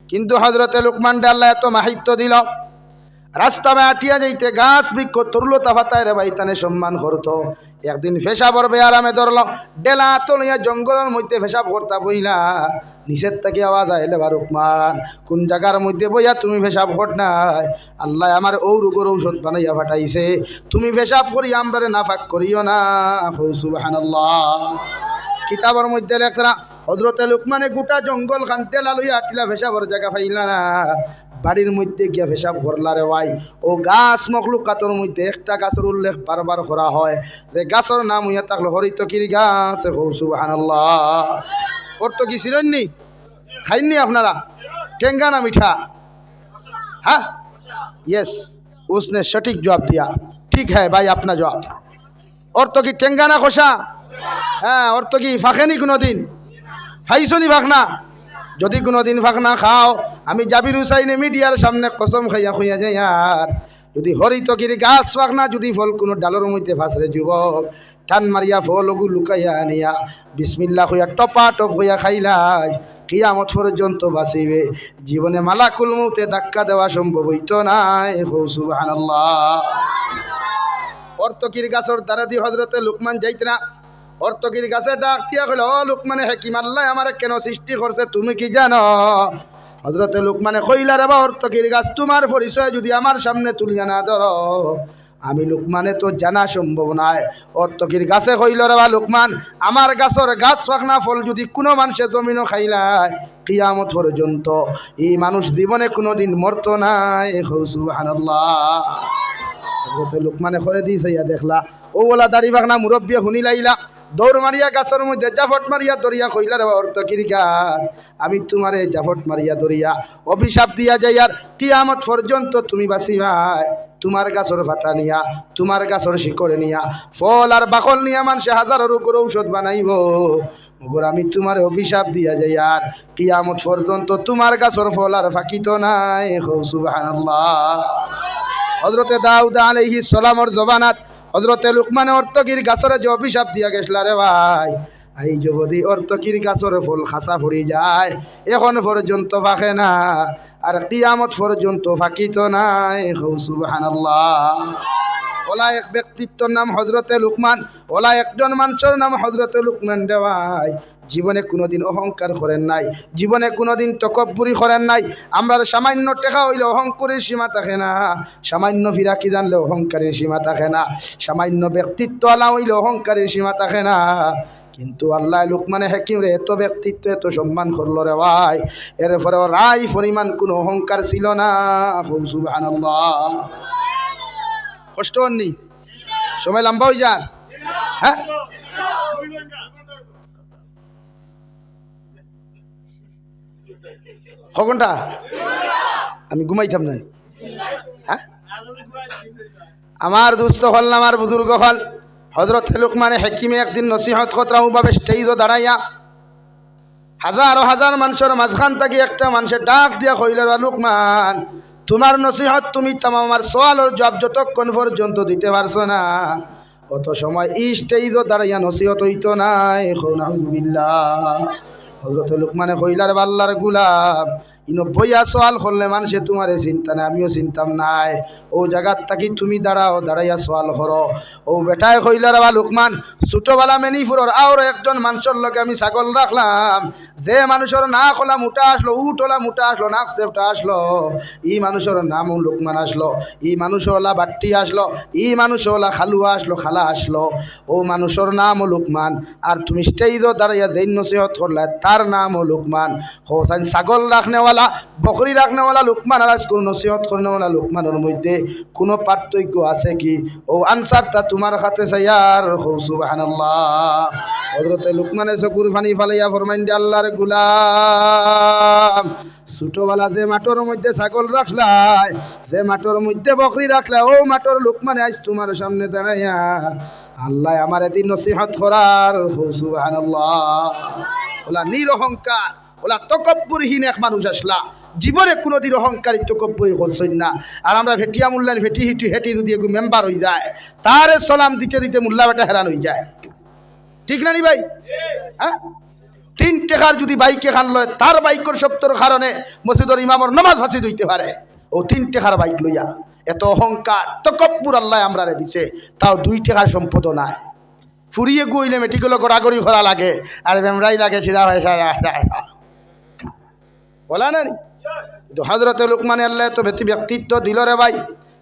কিন্তু হযরতে লুকমান আল্লাহ এত মাহিত্য দিল, রাস্তা মে আটিয়া যাইতে গাছ বৃক্ষ তরুলতা ফাতায় রে ভাই তানে সম্মান করতো। একদিন পেশাবর বেয়ারামে ধরল, ডেলা তলিয়া জঙ্গলের মধ্যে পেশাব করতা বইলা নিষেধ থেকে আওয়াজ আইলে বা লুকমান কোন জায়গার মধ্যে বইয়া তুমি পেশাব কর নাই? আল্লাহ আমার ও রোগের ঔষধ বানাইয়া পাঠাইছে, তুমি পেশাব করি আমরারে নাফাক করিও না। সুবহানাল্লাহ। কিতাবের মধ্যে লেখরা হযরতে লুকমানে গোটা জঙ্গল খান টেলা লইয়া আটিলা পেশাবর জায়গা পাইলা না, বাড়ির মধ্যে গিয়া পেশাব করলা রে ভাই। ও গাছ মখলুকাতের মধ্যে একটা গাছের উল্লেখ বারবার করা হয়, যে গাছের নাম হইয়া থাকলো হরিতকির গাছ। সুবহানাল্লাহ। হরিতকি ছিলেননি? খাইননি আপনারা? টেঙ্গা না মিঠা? हाँ यस, उसने सटीक जवाब दिया। ठीक है भाई अपना जवाब। और तो की टेंगा ना खोसा? हाँ। और तो की फाँके नहीं कोनो दिन? खाइছো নি ফাঁকনা? যদি কোনো দিন ফাঁকনা খাও, আমি জাবির হুসাইনে মিডিয়ার সামনে কসম খাইয়া খুইয়া যাই আর যদি হরিতকির গাছ ফাঁকনা যদি ফল কোনো ডালের মধ্যে ফাঁসরে যুবক টান মারিয়া ফলগু লুকাইয়া আনিয়া বিসমিল্লাহ হইয়া টপা টপ হইয়া খাইলাই কিয়ামত পর্যন্ত বাঁচিবে। জীবনে মালাকুল মউতে ধাক্কা দেওয়া সম্ভব হইতো নাই। সুবহানাল্লাহ। হরতকির গাছের দ্বারা দিয়ে হযরতে লুকমান যাইত না। হরতকির গাছে ডাক দিয়া কইল, ও লুকমানে হাকিম, আল্লাহ আমারে কেন সৃষ্টি করছে তুমি কি জানো? হযরতে লুকমানে কইলা, রে বা হরতকির গাছ, তোমার পরিচয় যদি আমার সামনে তুলিয়া না ধরো আমি লুকমানে তো জানা সম্ভব নয়। হরতকির গাছে কইল, রে বা লুকমান, আমার গাছের গাছ ফাঁকনা ফল যদি কোনো মানুষে জমিনও খাইলায় কিয়ামত পর্যন্ত এই মানুষ জীবনে কোনোদিন মরতো নাই। সুবহানাল্লাহ। হযরতে লুকমানে করে দিয়েছে, ইয়া দেখলা ও ওলা দাড়ি ফাঁকনা মুরব্বী শুনি লাইলা দৌড় মারিয়া গাছের মধ্যে জাফট মারিয়া দরিয়া কইলা, রে হরতকির গাছ, আমি তোমারে জাফট মারিয়া দরিয়া অভিশাপ দিয়া যাই আর কিয়ামত পর্যন্ত তুমি বাঁচিবাই। তোমার গাছের পাতা নিয়া, তোমার গাছের শিকড়ে নিয়া, ফল আর বাকল নিয়া মানুষে হাজারো রোগের ঔষধ বানাইব। ওগর আমি তোমার অভিশাপ দিয়া যাই আর কিয়ামত পর্যন্ত তোমার গাছের ফল আর ফাঁকিত নাই। সুবহানাল্লাহ। হযরতে দাউদ আলাইহিস সালামের জবানাত হযরতে লুকমানে হরতকির গাছরে যে অভিশাপ দিয়া গেছলা রে ভাই, এই যদি হরতকির গাছর ফল খাসা পড়ি যায় এখন পর্যন্ত ফাঁকে না আর কিয়ামত পর্যন্ত ফাঁকিত নাই। সুবহানাল্লাহ। ওলা এক ব্যক্তিত্বর নাম হযরতে লুকমান, ওলা একজন মানুষের নাম হযরতে লুকমান রে ভাই। জীবনে কোনোদিন অহংকার করেন নাই, জীবনে কোনোদিন তকব্বুরি করেন নাই। আমরা সামান্য টেকা হইলে অহংকারের সীমা থাকে না, সামান্য ফিরাকি জানলে অহংকারের সীমা থাকে না, সামান্য ব্যক্তিত্ব আলা হইলে অহংকারের সীমা থাকে না। কিন্তু আল্লাহ লুকমানে হাকিম রে এত ব্যক্তিত্ব এত সম্মান করলো রে ভাই, এরপরে রাই পরিমাণ কোনো অহংকার ছিল না। সুবহানাল্লাহ। কষ্ট হননি? সময় লম্বা হয়ে যান। হ্যাঁ, কখনটা আমি ঘুমাইতাম না। হ্যাঁ, আমার দুস্থ হল না, আমার বুজুর্গ হল হযরত লুকমানে হাকিমে একদিন নসিহত কতরাউভাবে স্টেজও দাঁড়াইয়া হাজার হাজার মানুষের মাঝখান থেকে একটা মানুষের ডাক দিয়া কইল, লুকমান, তোমার নসিহত তুমি তামাম আমার সওয়ালের জবাব যতক্ষণ পর্যন্ত দিতে পারছো না অত সময় এই স্টেজও দাঁড়াইয়া নসিহত হইতো নাই। নাউযুবিল্লাহ। হযরত লুকমানে কইলার আল্লাহর গোলাম, ইনো বইয়া সওয়াল করলে মানুষে তোমারে চিন্তা নাই, আমিও চিন্তাম নাই। ও জায়গার থাকি তুমি দাঁড়াও, দাঁড়াইয়া সওয়াল করো। ও বেটায় কইলার বা লুকমান, ছোটবেলা মেনিপুরের আর একজন মানুষের লগে আমি ছাগল রাখলাম, যে মানুষের না খোলা মোটা আসলো, উঠোলা মোটা আসলো, নাক সেফটা আসলো, ই মানুষের নামও লুকমান আসলো। ই মানুষওয়ালা বাট্টি আসলো, ই মানুষওয়ালা খালুয়া আসলো, খালা আসলো। ও মানুষের নামও লুকমান। আর তুমি স্টেজও দাঁড়াইয়া দেন নসিহত করলে তার নামও লুকমান। হোসাইন ছাগল রাখনেওয়ালা, বকরি রাখনেওয়ালা লুকমান আর আজকুল নসিহত করনেওয়ালা লুকমানের মধ্যে কোনো পার্থক্য আছে কি? ও আনসারটা তোমার হাতে চাইয়ার। সুবহানাল্লাহ। হযরতে লুকমানে চকুর পানি ফালাইয়া ফরমাইন, আল্লাহর গোলাম, ছোটবেলা যে মাঠের মধ্যে ছাগল রাখলাই, যে মাঠের মধ্যে বকরি রাখলা, ও মাঠের লুকমানে আজ তোমার সামনে দাঁড়াইয়া আল্লাহ আমার এদিন নসিহত করার। সুবহানাল্লাহ। ওলা নিরহংকার, ওলা তকব্বুরহীন এক মানুষ আসলা, জীবনে কোনোদিন অহংকারী তকব্বুরি করছেন না। আর আমরা ভেটিয়া মুল্লান ভেটি হিটি হেঁটি যদি একটু মেম্বার হয়ে যায় তারে সালাম দিতে দিতে মুল্লা বেটা হেরান হয়ে যায়। ঠিক না নি ভাই? হ্যাঁ, 3 টাকার যদি বাইকে খান লয় তার বাইকের সপ্তর কারণে মসজিদের ইমামর নামাজ ফাঁসি দিতে পারে ও 3 টাকার বাইক লইয়া এত অহংকার তকব্বুর আল্লাহ আমরারে দিছে তাও 2 টাকার সম্পদ নাই ফুরিয়ে গইলে মেটিগুলো গড়াগড়ি করা লাগে আর বেমরাই লাগে সিরা হয় বলা না কিন্তু হযরতে লুকমান আল্লাহ তো ব্যক্তিত্ব দিল রে ভাই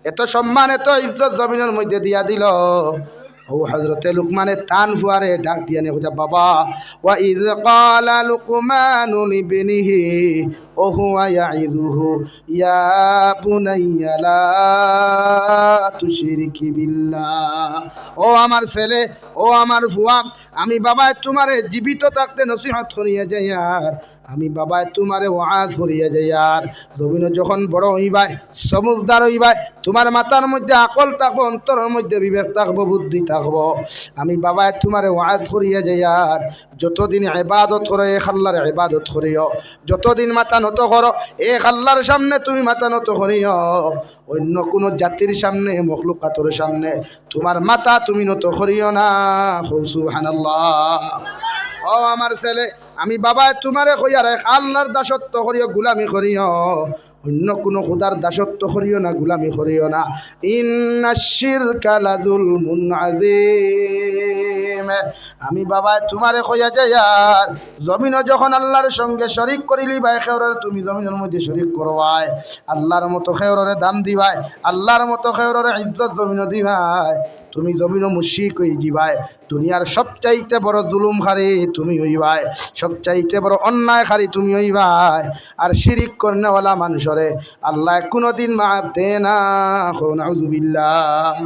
এত সম্মান এত ইজ্জত জমিনের মধ্যে দিয়া দিল ও হযরতে লুকমানের টান ফুয়ারে ডাক দিয়া নে কইতা বাবা ওয়া ইয ক্বালা লুকমানু লিবনিহি ও হুয়া ইয়াইযুহু ইয়া বুনাইয়া লা তুশরিকি বিল্লাহ ও আমার ছেলে ও আমার ফুয়া আমি বাবা তোমারে জীবিত থাকতে নসিহত করিয়া যাই আর আমি বাবা তোমারে ওয়াজ করিয়া যাই আর জমিন যখন বড় হইবাই সমুজদার হইবাই তোমার মাথার মধ্যে আকল থাকবো অন্তরের মধ্যে বিবেক থাকবো বুদ্ধি থাকবো আমি বাবা তোমারে ওয়াজ করিয়া যাই আর যতদিন ইবাদত করো এক আল্লাহর ইবাদত করিও যতদিন মাথা নত করো এক আল্লাহর সামনে তুমি মাথা নত করিও অন্য কোনো জাতির সামনে মখলুকাতের সামনে তোমার মাথা তুমি নত করিও না সুবহানাল্লাহ ও আমার ছেলে আমি বাবা তোমারে কইয়া রে আল্লাহর দাসত্ব করিও গোলামি করিও অন্য কোনো খোদার দাসত্ব করিও না গোলামি করিও না ইন্নাশ শিরকা লাযুলমুন আযীম আমি বাবা তোমারে কইয়া যাই আর জমিন যখন আল্লাহর সঙ্গে শরীক করিলি ভাই খেওরের তুমি জমিনের মধ্যে শরীক করবাই আল্লাহর মতো খেওরের দাম দিবাই আল্লাহর মতো খেওরের ইজ্জত জমিন দিবাই তুমি জমিন মুশরিক হই যাবাই দুনিয়ার সবচাইতে বড় জুলুমখারি তুমি হইবাই সবচাইতে বড় অন্যায়খারি তুমি হইবাই আর শিরিক করনেওয়ালা মানুষরে আল্লাহ কোনোদিন মাফ দেয় না নাউযুবিল্লাহ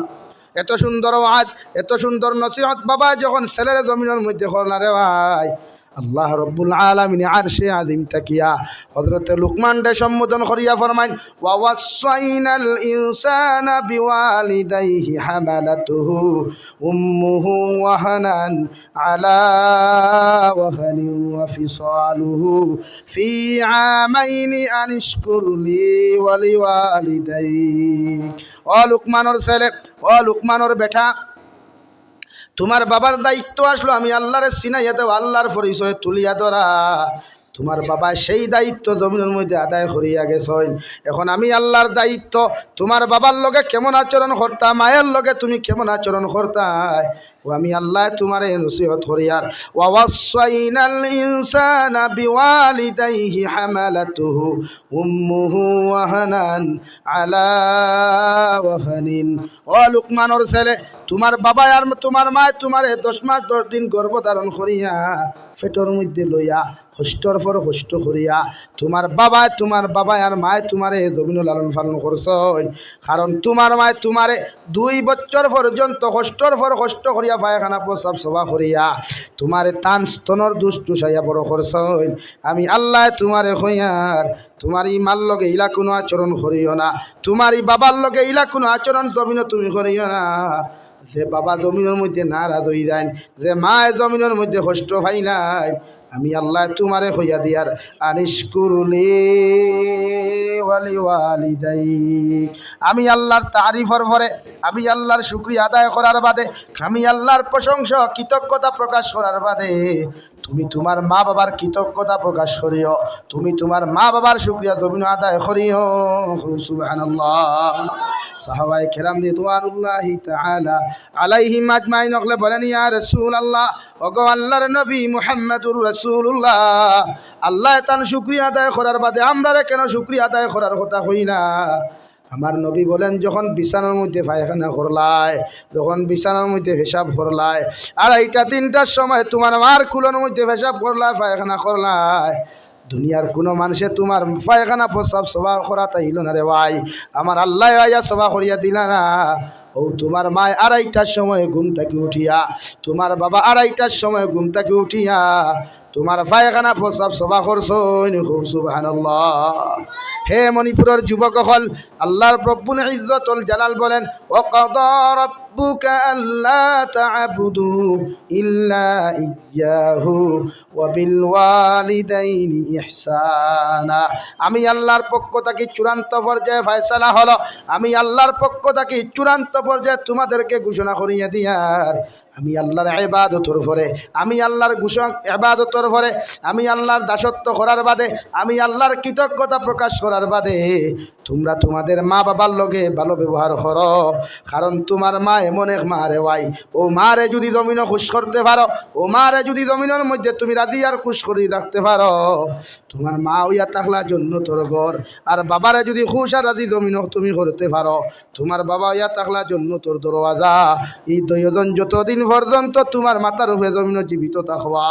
এত সুন্দর ওয়াজ এত সুন্দর নসিহত বাবা যখন ছেলের জমিনের মধ্যে করলা রে ভাই আল্লাহ রব্বুল আলামিন আরশে আযীম তাকিয়া হযরত লুকমান রে সম্বোধন করিয়া ফরমাইন ওয়া ওয়াসাইনাল ইনসানা বিওয়ালিদাইহি হামালাতুহু উম্মুহু ওয়াহানান আলা ওয়াহানিন ওয়া ফিসালুহু ফি আমাইনি আনিশকুর লি ওয়া লিওয়ালিদাইক ও লুকমানের ছেলে ও লুকমানের বেটা তোমার বাবার দায়িত্ব আসলো আমি আল্লাহরে চিনাইয়া দেব আল্লাহর পরিচয় তুলিয়া ধরা তোমার বাবা সেই দায়িত্ব জমিনের মধ্যে আদায় করিয়া গেছেন এখন আমি আল্লাহর দায়িত্ব তোমার বাবার লগে কেমন আচরণ করতা মায়ের লগে তুমি কেমন আচরণ করতা ও আমি আল্লাহ তোমারে নসিহত করিয়ার ওয়া ওয়াসাইনাল ইনসানা বিওয়ালিদাইহি হামালাতুহু উম্মুহু ওয়াহানান আলা ওয়াহানিন ও লুকমানের ছেলে তোমার বাবা আর তোমার মা তোমারে 10 মাস 10 দিন গর্ভধারণ করিয়া পেটের মধ্যে লইয়া কষ্টর পর কষ্ট করিয়া তোমার বাবা আর মায় তোমারে জমিন লালন পালন করছেন কারণ তোমার মায় তোমারে 2 বছর পর্যন্ত কষ্টর পর কষ্ট করিয়া পায়খানা প্রস্রাব সভা করিয়া তোমারে তান স্তনের দুষ টুসাইয়া বড় করছেন আমি আল্লাহ তোমারে কইয়ার তোমার এই মার লগে ইলা কোনো আচরণ করিও না তোমার এই বাবার লগে ইলা কোনো আচরণ জমিন তুমি করিও না যে বাবা জমিনের মধ্যে নারাজ হয়ে যায় যে মা জমিনের মধ্যে কষ্ট পাই নাই আমি আল্লাহ তোমারে কইয়া দিয়ার আনিশকুরুলি ওয়ালি ওয়ালিদাইক আমি আল্লাহর তারিফের পরে আমি আল্লাহর শুকরিয়া আদায় করার বাদে আমি আল্লাহর প্রশংসা কৃতজ্ঞতা প্রকাশ করার বাদে তুমি তোমার মা বাবার কৃতজ্ঞতা প্রকাশ করিও তুমি তোমার মা বাবার শুকরিয়া জমিন আদায় করিও সুবহানাল্লাহ সাহাবায়ে কেরাম রিদওয়ানুল্লাহি তাআলা আলাইহিম আজমাইন ওগলে বলেন ইয়া রাসূলুল্লাহ ওগো আল্লাহর নবী মুহাম্মদুর রাসূলুল্লাহ আল্লাহ তার শুকরিয়া আদায় করার বাদে আমরা কেন শুকরিয়া আদায় করার কথা কই না আমার নবী বলেন যখন বিছানার মধ্যে পায়খানা করলাই যখন বিছানার মধ্যে পেশাব করলাই আর 2:30টার সময় তোমার মার কুলোর মধ্যে পেশাব করলাই পায়খানা করলাই দুনিয়ার কোনো মানুষে তোমার পায়খানা প্রস্রাব সভা করা তাইল না রে ভাই আমার আল্লাহ আয়া সভা করিয়া দিলা না ও তোমার মা 2:30টার সময় ঘুম থেকে উঠিয়া তোমার বাবা 2:30টার সময় ঘুম থেকে উঠিয়া তোমার পায়খানা প্রস্রাব সভা করছই সুবহানাল্লাহ হে মণিপুরের যুবক হল আল্লাহর রব্বুল ইজ্জতুল জালাল বলেন وقضى ربك ألا تعبدوا إلا إياه وبالوالدين إحسانا। আমি আল্লাহর পক্ষ থেকে চূড়ান্ত পর্যায়ে ফয়সালা হলো, আমি আল্লাহর পক্ষ থেকে চূড়ান্ত পর্যায়ে তোমাদেরকে ঘোষণা করিয়ে দিয়ার আমি আল্লাহর ইবাদতের পরে, আমি আল্লাহর ইবাদতের পরে, আমি আল্লাহর দাসত্ব করার বাদে, আমি আল্লাহর কৃতজ্ঞতা প্রকাশ করার বাদে তোমরা তোমাদের মা বাবার লগে ভালো ব্যবহার করো। কারণ তোমার মা এমন এক মা রে ভাই, ও মারে যদি জমিনও খুশ করতে পারো, ও মারে যদি জমিনের মধ্যে তুমি রাজি আর খুশ করে রাখতে পারো, তোমার মা হইয়া থাকলা জন্য তোর ঘর। আর বাবারে যদি খুশ আর রাজি জমিনও তুমি করতে পারো, তোমার বাবা হইয়া থাকলা জন্য তোর দরওয়াজা। এই দুইজন যতদিন পর্যন্ত তোমার মাথার উপরে জমিন জীবিত থাকবা,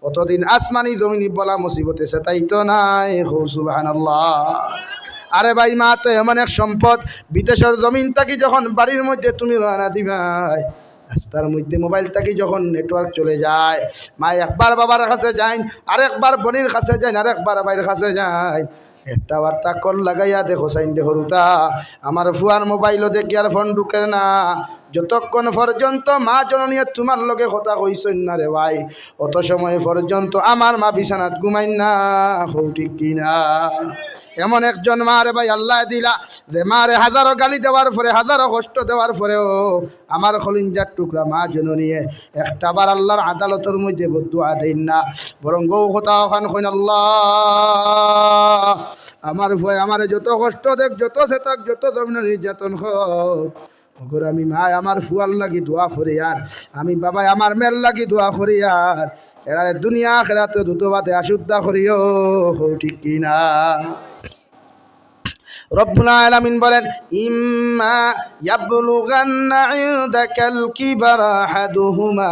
অতদিন আসমানি জমিনি বলা মুসিবতে সে তাই তো নাই। সুবহানাল্লাহ। আরে ভাই, মা তো এমন এক সম্পদ, বিদেশের জমিন থাকি যখন বাড়ির মধ্যে তুমি রানা দিবাই, রাস্তার মধ্যে মোবাইল থাকি যখন নেটওয়ার্ক চলে যায়, মা একবার বাবার কাছে যাই, আরেকবার বোনের কাছে যাই, আরেকবার ভাইয়ের কাছে যাই, একটা বার্তা কল লাগাইয়া দেখো সাইন্ডে হরুতা আমার ফুয়ার মোবাইলও দেখি আর ফোন ঢুকে না। যতক্ষণ পর্যন্ত মা জননী তোমার লগে কথা কইছেন না রে ভাই, অত সময় পর্যন্ত আমার মা বিছানাত ঘুমাই না। হৌ ঠিক কিনা? এমন একজন মা রে ভাই আল্লাহ দিলা, যে মারে হাজারো গালি দেওয়ার পরে, হাজারো কষ্ট দেওয়ার পরেও আমার খলিঞ্জার টুকরা মা জননী একটা বার আল্লাহর আদালতের মধ্যে বদুয়া দেন না, বরং গৌ কথা ওখান কইন, আল্লাহ আমার ভয় আমারে যত কষ্ট দেখ, যত সেতাক, যত জমিন নির্যাতন হোক, আমি মা আমার ফুয়ার লাগি দোয়া করি, আর আমি বাবা আমার মেয়ের লাগি দোয়া করি, আর এরা দুনিয়া খেলাতে দ্রুতবাদে আশুদ্ধা করিও। ঠিক কিনা? রব্বুল আলামিন বলেন, ইম্মা ইয়াবলুগান্না ইনদাকাল কিবারা আহাদুহুমা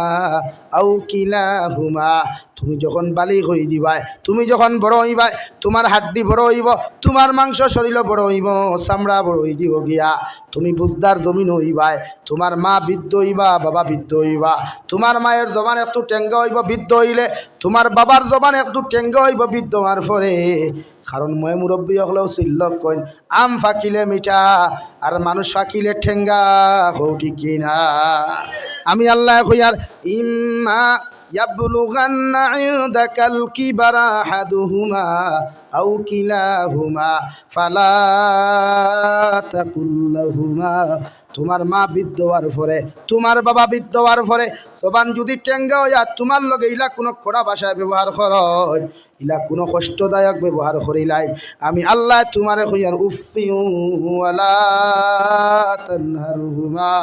আও কিলাহুমা, তুমি যখন বালিগ হয়ে দিবাই, তুমি যখন বড় হইবাই, তোমার হাড্ডি বড় হইব, তোমার মাংস শরীর বড় হইব, চামড়া বড় হয়ে দিব গিয়া, তুমি বুঝদার জমিন হইবাই, তোমার মা বৃদ্ধ হইবা, বাবা বৃদ্ধ হইবা, তোমার মায়ের জবান একটু টেঙ্গা হইব বৃদ্ধ হইলে, তোমার বাবার জবান একটু টেঙ্গা হইব বৃদ্ধ হওয়ার পরে। কারণ মই মুরব্বী হলেও চিল্লক কইন, আম ফাঁকিলে মিঠা আর মানুষ ফাঁকিলে ঠেঙ্গা। হৌটি কিনা? আমি আল্লাহ কইয়ার, ইম্মা ইয়াবলুগান্না ইনদাকাল কিবারা আহাদুহুমা আও কিলাহুমা ফালা তাকুল লাহুমা, তোমার মা বৃদ্ধ হওয়ার পরে, তোমার বাবা বৃদ্ধ হওয়ার পরে তখন যদি টেঙ্গা হইয়া তোমার লগে ইলা কোনো খোড়া ভাষায় ব্যবহার কর, ইলা কোনো কষ্টদায়ক ব্যবহার করিলাই, আমি আল্লাহ তোমারে কইয়ার উফি ওয়ালা তানহারহুমা,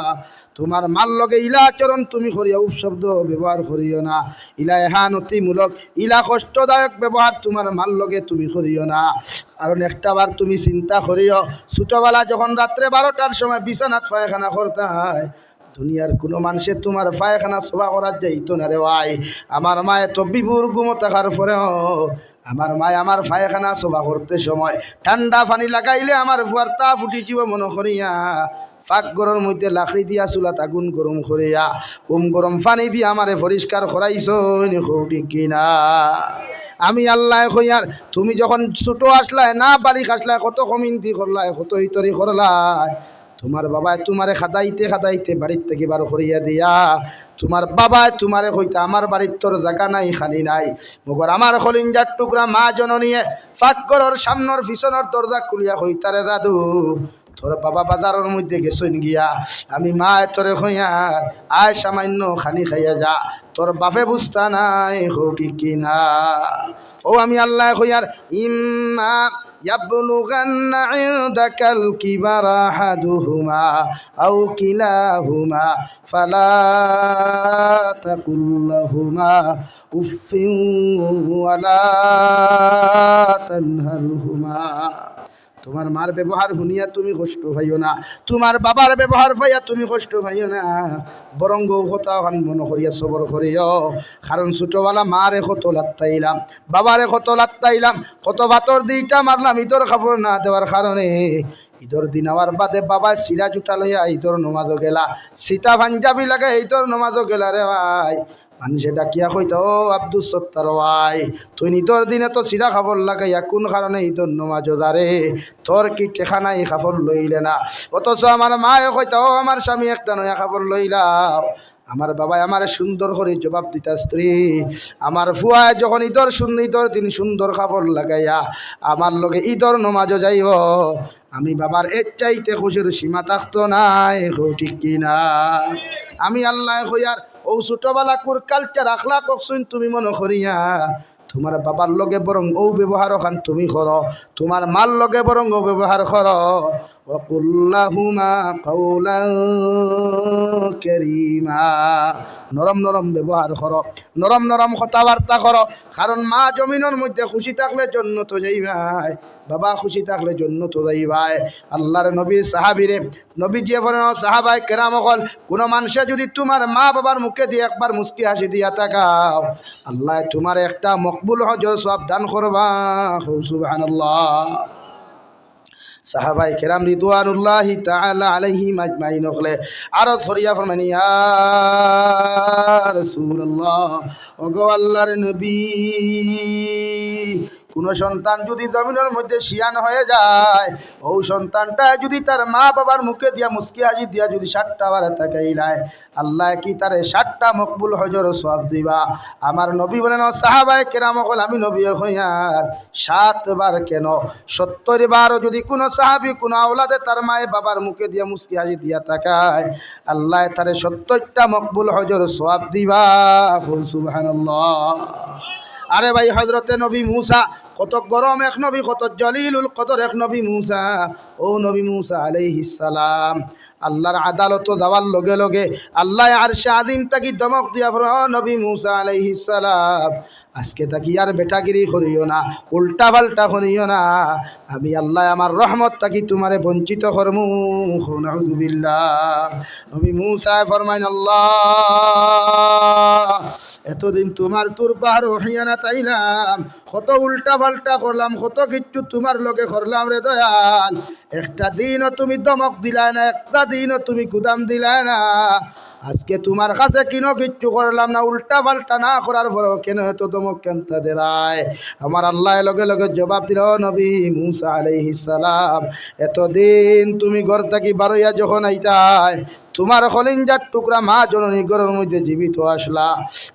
তোমার মাল লগে ইলা আচরণ তুমি করিয়া উপশব্দ ব্যবহার করিও না, ইলা এহানতিমূলক, ইলা কষ্টদায়ক ব্যবহার তোমার মাল লগে তুমি করিও না। কারণ একটা বার তুমি চিন্তা করিও, ছোটবেলা যখন রাত্রে 12টার সময় বিছানাত পায়খানা করতে হয়, দুনিয়ার কোনো মানুষের তোমার পায়খানা শোভা করার যাইতো না রে ভাই। আমার মায়ে তো বিভুর ঘুমো থাকার পরেও আমার মায় আমার পায়খানা শোভা করতে সময় ঠান্ডা পানি লাগাইলে আমার ফুয়ার তা ফুটি যাব মনে করিয়া পাক গরর মধ্যে লাকড়ি দিয়া চুলাত আগুন গরম করিয়া গরম পানি দিয়ে আমারে পরিষ্কার করাইছো। ঠিক কিনা? আমি আল্লাহ কইয়ার, তুমি যখন ছোট আসলায় না বালিক আসলায়, কত কমিন্তি করলায়, কত ইতরি করলায়, তোমার বাবায় তোমারে খাদাইতে খাদাইতে বাড়ির থেকে বার করিয়া দিয়া, তোমার বাবায় তোমারে কইতে আমার বাড়ির তোর জায়গা নাই, খালি নাই, মগর আমার খলিঞ্জার টুকরা মা জননীয়ে পাকঘরের সামনের পিছনের দরজা খুলিয়া কইতারে, দাদু তোর বাবা বাজারের মধ্যে গেছইন গিয়া, আমি মা তোরে কইয়ার আয় সামান্য খানি খাইয়া যা, তোর বাপে বুঝতা নাই। ঠিক কিনা? ও আমি আল্লাহ কইয়ার, ইম্মা ইয়াবলুগান্না ইনদাকাল কিবারা আহাদুহুমা আও কিলাহুমা ফালা তাকুল লাহুমা উফিন ওয়ালা তানহারহুমা, তোমার মার ব্যবহার শুনিয়া তুমি কষ্ট পাইও না, তোমার বাবার ব্যবহার পাইয়া তুমি কষ্ট পাইও না, বরং কথা মনে করিয়া সবর করিও। কারণ ছোটবেলা মারে কত লাত্তাইলাম, বাবারে কত লাত্তাইলাম, কত ভাতর দিটা মারলাম ঈদর খাবার না দেওয়ার কারণে। ঈদর দিন আবার বাদে বাবা সিরা জুতা লইয়া ঈদর নমাজও গেলা, সীতা পাঞ্জাবি লাগে ঈদর নমাজও গেলা রে ভাই। মানুষে ডাকিয়া কইতো ও আব্দুল সত্তার ভাই তুই নিতর দিনে তো চিরা খাবর লাগাইয়া কোন কারণে ঈদর নমাজ দারে তোর কি টেকা নাই খাবর লইলে না। অথচ আমার মায়ে কইতো ও আমার স্বামী একটা নয়া খাবর লইলাও। আমার বাবাই আমার সুন্দর করে জবাব দিতা স্ত্রী আমার ফুয়ায় যখন ঈদর দিন সুন্দর খাবার লাগাইয়া আমার লগে ঈদর নমাজও যাইব আমি বাবার এর চাইতে খুশির সীমা থাকতো নাই। ঠিক কিনা? আমি আল্লাহ হইয়ার ও ছোটবেলা কোর কালচার আখলা ককছুন তুমি মনে করিয়া তোমার বাবার লগে বরং ও ব্যবহার খান তুমি করো, তোমার মার লগে বরং ও ব্যবহার করো। ওয়াকুল্লাহুমা কাওলান কারীমা, নরম নরম ব্যবহার করো, নরম নরম কথাবার্তা করো। কারণ মা জমিনের মধ্যে খুশি থাকলে জন্নত যাইবাই, বাবা খুশি থাকলে জন্নত যাইবাই। আল্লাহর নবী সাহাবীরে নবী যে বলেন সাহাবাই কেরাম হল কোন মানুষে যদি তোমার মা বাবার মুখে দিয়ে একবার মুস্কি হাসি দিয়া তাকাও আল্লাহ তোমার একটা মকবুল হজর সব দান করবা। সুবহানাল্লাহ। সাহাবাই কেরাম রিদওয়ানুল্লাহি তাআলা আলাইহিম আজমাইন হলে আরো ধরিয়া ফরমানি ইয়া রাসূলুল্লাহ, ওগো আল্লাহর নবী, কোন সন্তান যদি জমিনের মধ্যে শিয়ান হয়ে যায় ও সন্তানটা যদি তার মা বাবার মুখে দিয়া মুস্কি হাসি দিয়া যদি 60টা বার তাকাইলায় আল্লাহ কি তারে 60টা মকবুল হজর সওয়াব দিবা। আমার নবী বলেন সাহাবায়ে কেরাম হল আমি নবী হইয়ার 7 বার কেন 70 বারও যদি কোনো সাহাবী কোনো আওলাদে তার মায়ে বাবার মুখে দিয়া মুস্কি হাসি দিয়া তাকায় আল্লাহ তারে 70টা মকবুল হজর সওয়াব দিবা। সুবহানাল্লাহ। আরে ভাই হযরতে নবী মূসা কত গরম এক নবী, কত জলিলুল কদর এক নবী মূসা। ও নবী মূসা আলাইহিস সালাম আল্লাহর আদালত দেওয়ার লগে লগে আল্লাহ আরশে আযীম তাকি দমক দিয়া নবী মূসা আলাইহিস সালাম আজকে তাকি আর বেটাগিরি করিও না, উল্টা পাল্টা করিও না, আমি আল্লাহ আমার রহমত তাকি তোমারে বঞ্চিত করমু। নাউযুবিল্লাহ। নবী মূসা ফরমাইন আল্লাহ এতদিন তোমার তোর পাহাড় হইয়ানা তাইলাম, কত উল্টা পাল্টা করলাম, কত কিচ্ছু তোমার লগে করলাম রে দয়াল, একটা দিনও তুমি দমক দিলাই না, একটা দিনও তুমি গুদাম দিলাই না। আজকে তোমার কাছে কিনো কিচ্ছু করলাম না, উল্টা পাল্টা না করার পরেও কেন এত দমক কেনতা দেরায়? আমার আল্লাহ লগে লগে জবাব দিল নবী মূসা আলাইহিস সালাম এতদিন তুমি ঘর থাকি বারইয়া যখন আইতাই তোমার কলিজার টুকরা মা জননী ঘরের মধ্যে জীবিত আসলা,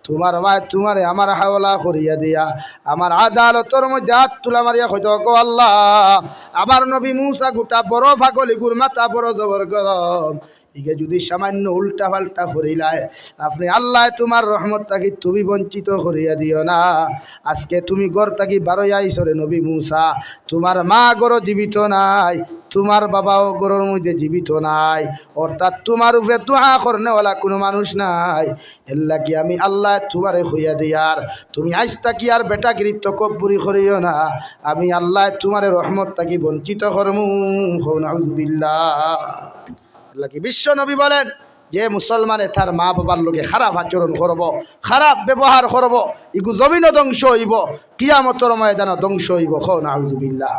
তোমার মা তোমারে আমার হাওলা করিয়া দিয়া আমার আদালতের মধ্যে হাত তুলা মারিয়া কইতো গো আল্লাহ আমার নবী মূসা গোটা বড় পাগলি গুর মাথা বড় জবর গরম, ইকে যদি সামান্য উল্টা পাল্টা করিলায় আপনি আল্লাহ তোমার রহমত থাকি তুমি বঞ্চিত করিয়া দিও না। আজকে তুমি ঘর থাকি বারোই আইসরে নবী মূসা, তোমার মা গড় জীবিত নাই, তোমার বাবাও গড়ের মধ্যে জীবিত নাই, অর্থাৎ তোমার উপরে দোয়া করনেওয়ালা কোনো মানুষ নাই। এর লাগি আমি আল্লাহ তোমারে হইয়া দিয়ার তুমি আজ তাকি আর বেটাগিরি তকব্বুরি করিও না, আমি আল্লাহ তোমারে রহমত থাকি বঞ্চিত করমু। নাউযুবিল্লাহ। কি বিশ্ব নবী বলেন যে মুসলমানে তার মা বাবার লোকে খারাপ আচরণ করব, খারাপ ব্যবহার করব, ইগু জমিনও ধ্বংস হইব, কিয়ামতের ময়দান ধ্বংস হইব। নাউযুবিল্লাহ।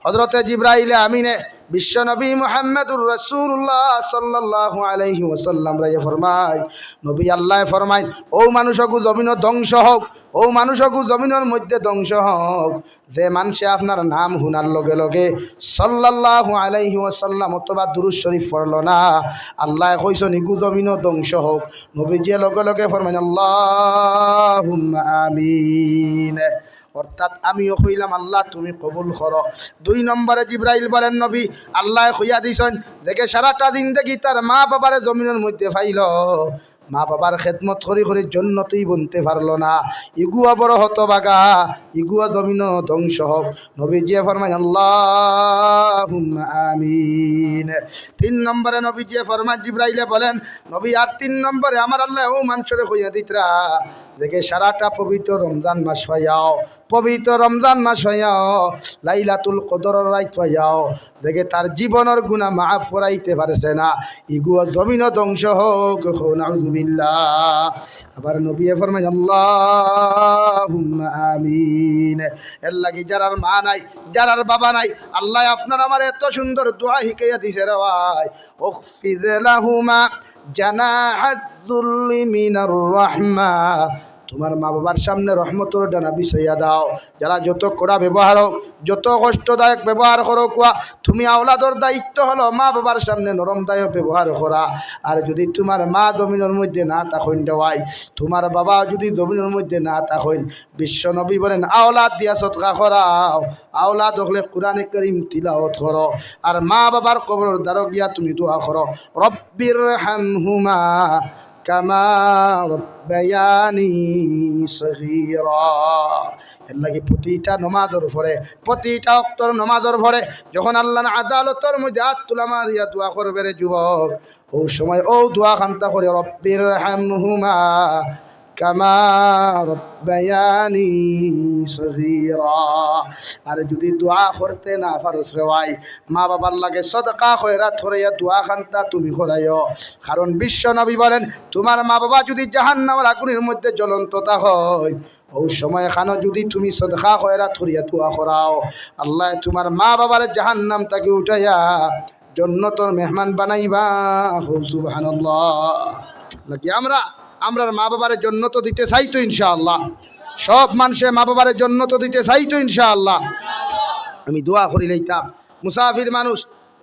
হযরতে জিবরাইল আমিনে বিশ্ব নবী মুহাম্মদুর রাসূলুল্লাহ সাল্লাল্লাহু আলাইহি ওয়াসাল্লাম রায়ে ফরমায় নবী আল্লাহ ফরমায় ও মানুষগু জমিনও ধ্বংস হোক, ও মানুষগু জমিনের মধ্যে ধ্বংস হোক যে মানুষে আপনার নাম হুনার লগে লগে সাল্লাল্লাহু আলাইহি ওয়াসাল্লাম অথবা দুরূদ শরীফ পড়ল না আল্লাহ কইছেন ইগু জমিনও ধ্বংস হোক। নবীজি লগে লগে ফরমায় আল্লাহুম্মা আমিন, অর্থাৎ আমিও কইলাম আল্লাহ তুমি কবুল করো। 2 নম্বরে জিবরাইল বলেন নবী আল্লাহ কইয়া দিছেন দেখে সারাটা দিন দেখি তার মা বাবারে জমিনের মধ্যে ফাইল, মা বাবার খেদমত করি করি জন্নতই বনতে পারলো না, ইগুয়া বড় হতবাগা, ইগুয়া জমিন ধ্বংস হোক। নবীজি ফরমায় আল্লাহুম্মা আমিন। 3 নম্বরে নবীজি ফরমায় জিবরাইলে বলেন নবী আর 3 নম্বরে আমার আল্লাহ ও মানুষরে কইয়া দিতরা দেখে সারাটা পবিত্র রমজান মাস হইয়াও, পবিত্র রমজান মাস হইয়াও লাইলাতুল কদরের রাত হইয়াও দেখে তার জীবনের গুনাহ মাফ করাইতে পারছে না, ইগুয়া জমিন ধ্বংস হোক। নাউযুবিল্লাহ। আবার নবী ফরমায় আল্লাহুম্মা আমিন। এর লাগি যারার মা নাই, যারার বাবা নাই, আল্লাহ আপনার আমার এত সুন্দর দোয়া শিখাইয়া দিছে রে ভাই, উখফিজ লাহুমা জানাহাদ যুল্লি মিনার রাহমা, তোমার মা বাবার সামনে রহমতের ডানা বিছাইয়া দাও। যারা যত কড়া ব্যবহার হোক, যত কষ্টদায়ক ব্যবহার করো কুয়া, তুমি আওলাদর দায়িত্ব হলো মা বাবার সামনে নরমদায়ক ব্যবহার করা। আর যদি তোমার মা জমিনের মধ্যে না থাকেন দেওয়াই, তোমার বাবা যদি জমিনের মধ্যে না থাকেন, বিশ্ব নবী বলেন আওলাদ দিয়া সদকা করাও। আওলাদ হলে কোরআনে কারীম তিলাওয়াত করো। আর মা বাবার কবরের দ্বারে গিয়া তুমি দোয়া করো, রব্বির হামহুমা কামা রব্বায়ানি সগীরা। এর লাগে প্রতিটা নমাজের পরে, প্রতিটা ওয়াক্তের নমাজের পরে যখন আল্লাহর আদালতের মধ্যে হাত তুলা মারিয়া দোয়া করবে রে যুবক, ও সময় ও দোয়া খান্তা করে, রব্বির হামহুমা কামা রব্বায়ানি সগীরা। আর যদি দোয়া করতে না পারোস রে ভাই, মা বাবার লাগে সদকা খয়রাত করাইয়া দোয়া খান্তা তুমি করাইও। কারণ বিশ্ব নবী বলেন, তোমার মা বাবা যদি জাহান্নামের আগুনের মধ্যে জ্বলন্ত তা হয়, ওই সময় খানো যদি তুমি সদকা খয়রাত করিয়া দোয়া করাও, আল্লাহ তোমার মা বাবার জাহান্নাম তাকে উঠাইয়া জান্নাতের মেহমান বানাইবা। সুবহানাল্লাহ। নাকি আমরা মা বাবার জন্য তো দিতে চাই তো ইনশাআল্লাহ। সব মানুষে মা বাবার জন্য তো দিতে চাই তো ইনশাআল্লাহ। আমি দোয়া করি লইতাম মুসাফির মানুষ,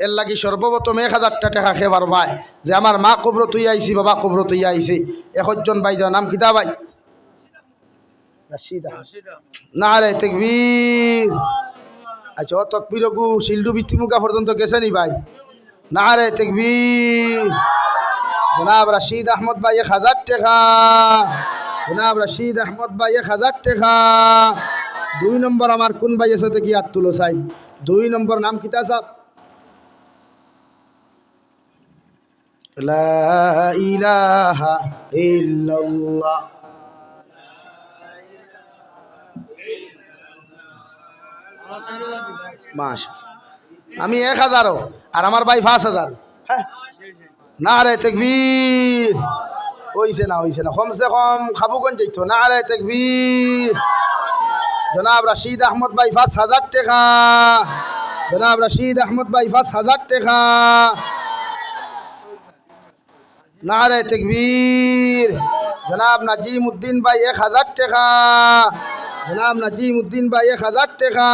এর লাগি সর্বপ্রথম 1000 টাকা খেবার ভাই, যে আমার মা কবর তুই আইসি, বাবা কবর তুই আইসি। একজন ভাই যার নাম কিতা ভাই? নারে তাকবীর। আচ্ছা, ও তকবীর গু শিল্ডু বিত্তিমুখা পর্যন্ত গেছে নি ভাই? নারে তাকবীর। জনাব রশিদ আহমদ ভাই 1000 টাকা। জনাব রশিদ আহমদ ভাই 1000 টাকা। 2 নম্বর আমার কোন ভাই আছে দেখি হাত তুলো চাই। 2 নম্বর নাম কিতা সাহেব? লা ইলাহা ইল্লাল্লাহ। মাশা, আমি 1000 আর আমার ভাই 5000। হ্যাঁ, নারে তাকবীর। হইছে না কমসে কম খাবুগঞ্জ যাইতো। নারে তাকবীর। জনাব রশিদ আহমদ ভাই 5000 টাকা। জনাব রশিদ আহমদ ভাই 5000 টাকা। নারে তাকবীর। জনাব নাজিম উদ্দিন ভাই 1000 টাকা। জনাব নাজিম উদ্দিন ভাই 1000 টাকা।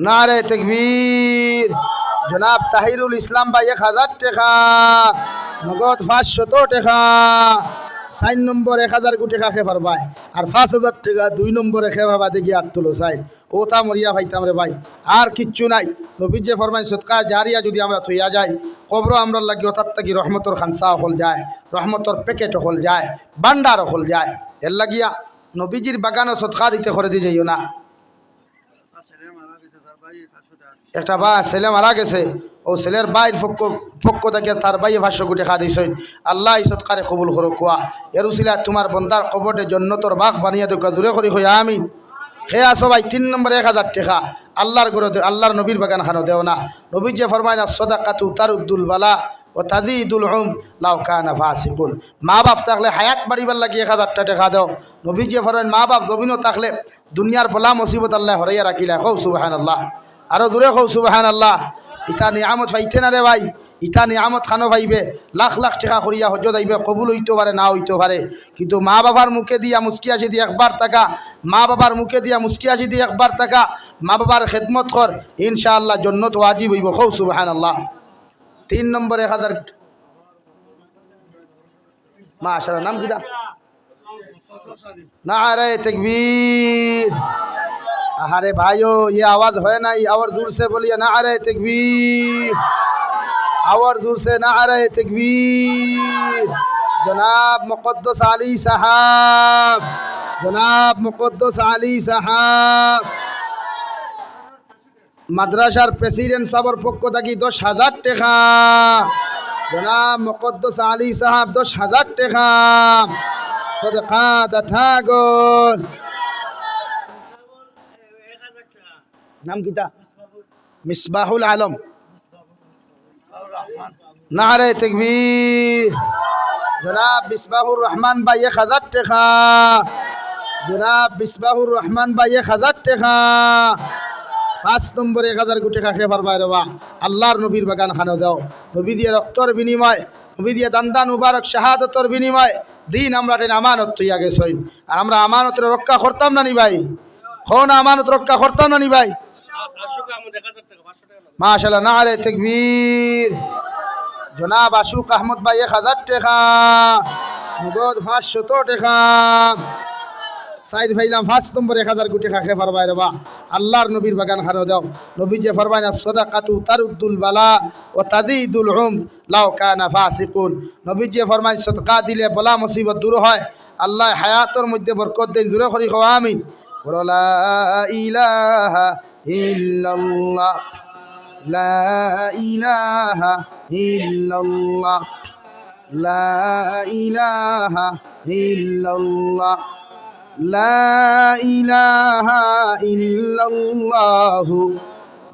নারে তাকবীর। জনাব তাহিরুল ইসলাম ভাই 1000 টাকা। নগদ 500 টাকা। 4 নম্বর 1000 টাকা খেবার ভাই, আর 5000 টাকা 2 নম্বরে খেবার বাদে গিয়ে আত্মলো চাই। ওটা মরিয়া ভাইতাম রে ভাই, আর কিচ্ছু নাই। নবী যে ফরমাই সদকা জারিয়া যদি আমরা থইয়া যাই, কবর আমরা লাগি ওটার থাকি রহমতর খানসা হল যায়, রহমতর প্যাকেট হল যায়, ভান্ডার হল যায়। এর লাগিয়া নবীজির বাগানও সদকা দিতে করে দিয়ে যাইও না। একটা ছেলে মারা গেছে, ও ছেলের বাইর পক্ষ থেকে তার ভাই 500 কোটি টাকা দিয়েছেন। আল্লাহ সৎকারে কবুল করো কুয়া। এরুসিলা তোমার বন্দার কবরে জন্নতর বাগ বানিয়ে দোকা দূরে করি হইয়া আমি হে আসো ভাই। 3 নম্বরে 1000 টাকা আল্লাহর গরো, আল্লাহর নবীর বাগান খানো দেও না। নবী যে ফরমায় না, সদাকাতু তারুদ্দুল বালা ও তাদিদুল উম লাউ কানা ফাসিকুন। মা বাপ থাকলে হায়াত বাড়িবার লাগি 1000 টাকা দাও। নবী যে ফরমায়, মা বাপ জমিনও থাকলে দুনিয়ার বলা মুসিবত আল্লাহ হরাইয়া রাখিলা। কও সুবহানাল্লাহ। আরো দূরে কও সুবহানাল্লাহ। ইটা নিয়ামত পাইতে না রে ভাই, ইটা নিয়ামত খানো পাইবে। লাখ লাখ টাকা করিয়া হজ যাইবে, কবুল হইতে পারে না হইতে পারে, কিন্তু মা বাবার মুখে দিয়া মুস্কি আসি দিয়ে 1 টাকা, মা বাবার মুখে দিয়া মুস্কি আসি দিয়ে 1 টাকা মা বাবার খেদমত কর, ইনশাআল্লাহ জান্নাত ওয়াজিব হইব। কও সুবহানাল্লাহ। 3 নম্বরে 1000। মাশাআল্লাহ। নাম কিটা? नारे तकबीर। अरे भाइयों, ये आवाज है ना, और दूर से बोलिए नारे तकबीर, और दूर से नारे तकबीर। जनाब मुक़द्दस अली साहब, जनाब मुक़द्दस अली साहब মাদ্রাসার প্রেসিডেন্ট সাহেবের পক্ষ থেকে 10,000 টাকা। জনাব মুকদ্দাস আলী সাহেব 10,000 টাকা সদকা দাতাগণ। নাম কিটা? মিসবাহুল আলম। নারে তাকবীর। জনাব মিসবাহুর রহমান ভাই 1000 টাকা। জনাব মিসবাহুর রহমান ভাই 1000 টাকা। 5 নম্বরে 1000 কোটি টাকা খেয়ে পারবা রে বা আল্লাহর নবীর বাগান খানো দাও নবী দিয়ে রক্তর বিনিময় নবী দিয়ে দান মুবারক শাহাদতর বিনিময় দিন আমরা টেন আমানত তৈয়া গেছই আর আমরা আমানতের রক্ষা করতাম না নি ভাই কোন আমানত রক্ষা করতাম না নি ভাই মাশাআল্লাহ নারে তাকবীর জনাব আশুক আহমদ ভাই 1000 টাকা নগদ 500 টাকা সাইদ ভাইলাম 5 নম্বরে 1000 কোটি টাকা খেয়ে পারবা রে বা আল্লাহর নবীর বাগান খানো দাও নবী যে ফরমায় না সাদাকাতু তারুদ্দুল বালা ওয়া তাদিদুল উম লাউ কানা ফাসিকুন নবী যে ফরমায় সাদকা দিলে বলা মুসিবত দূর হয় আল্লাহ হায়াতের মধ্যে বরকত দেন জোরে করি কও আমিন বলো লা ইলাহা ইল্লাল্লাহ লা ইলাহা ইল্লাল্লাহ লা ইলাহা ইল্লাল্লাহ লা ইলাহা ইল্লাল্লাহু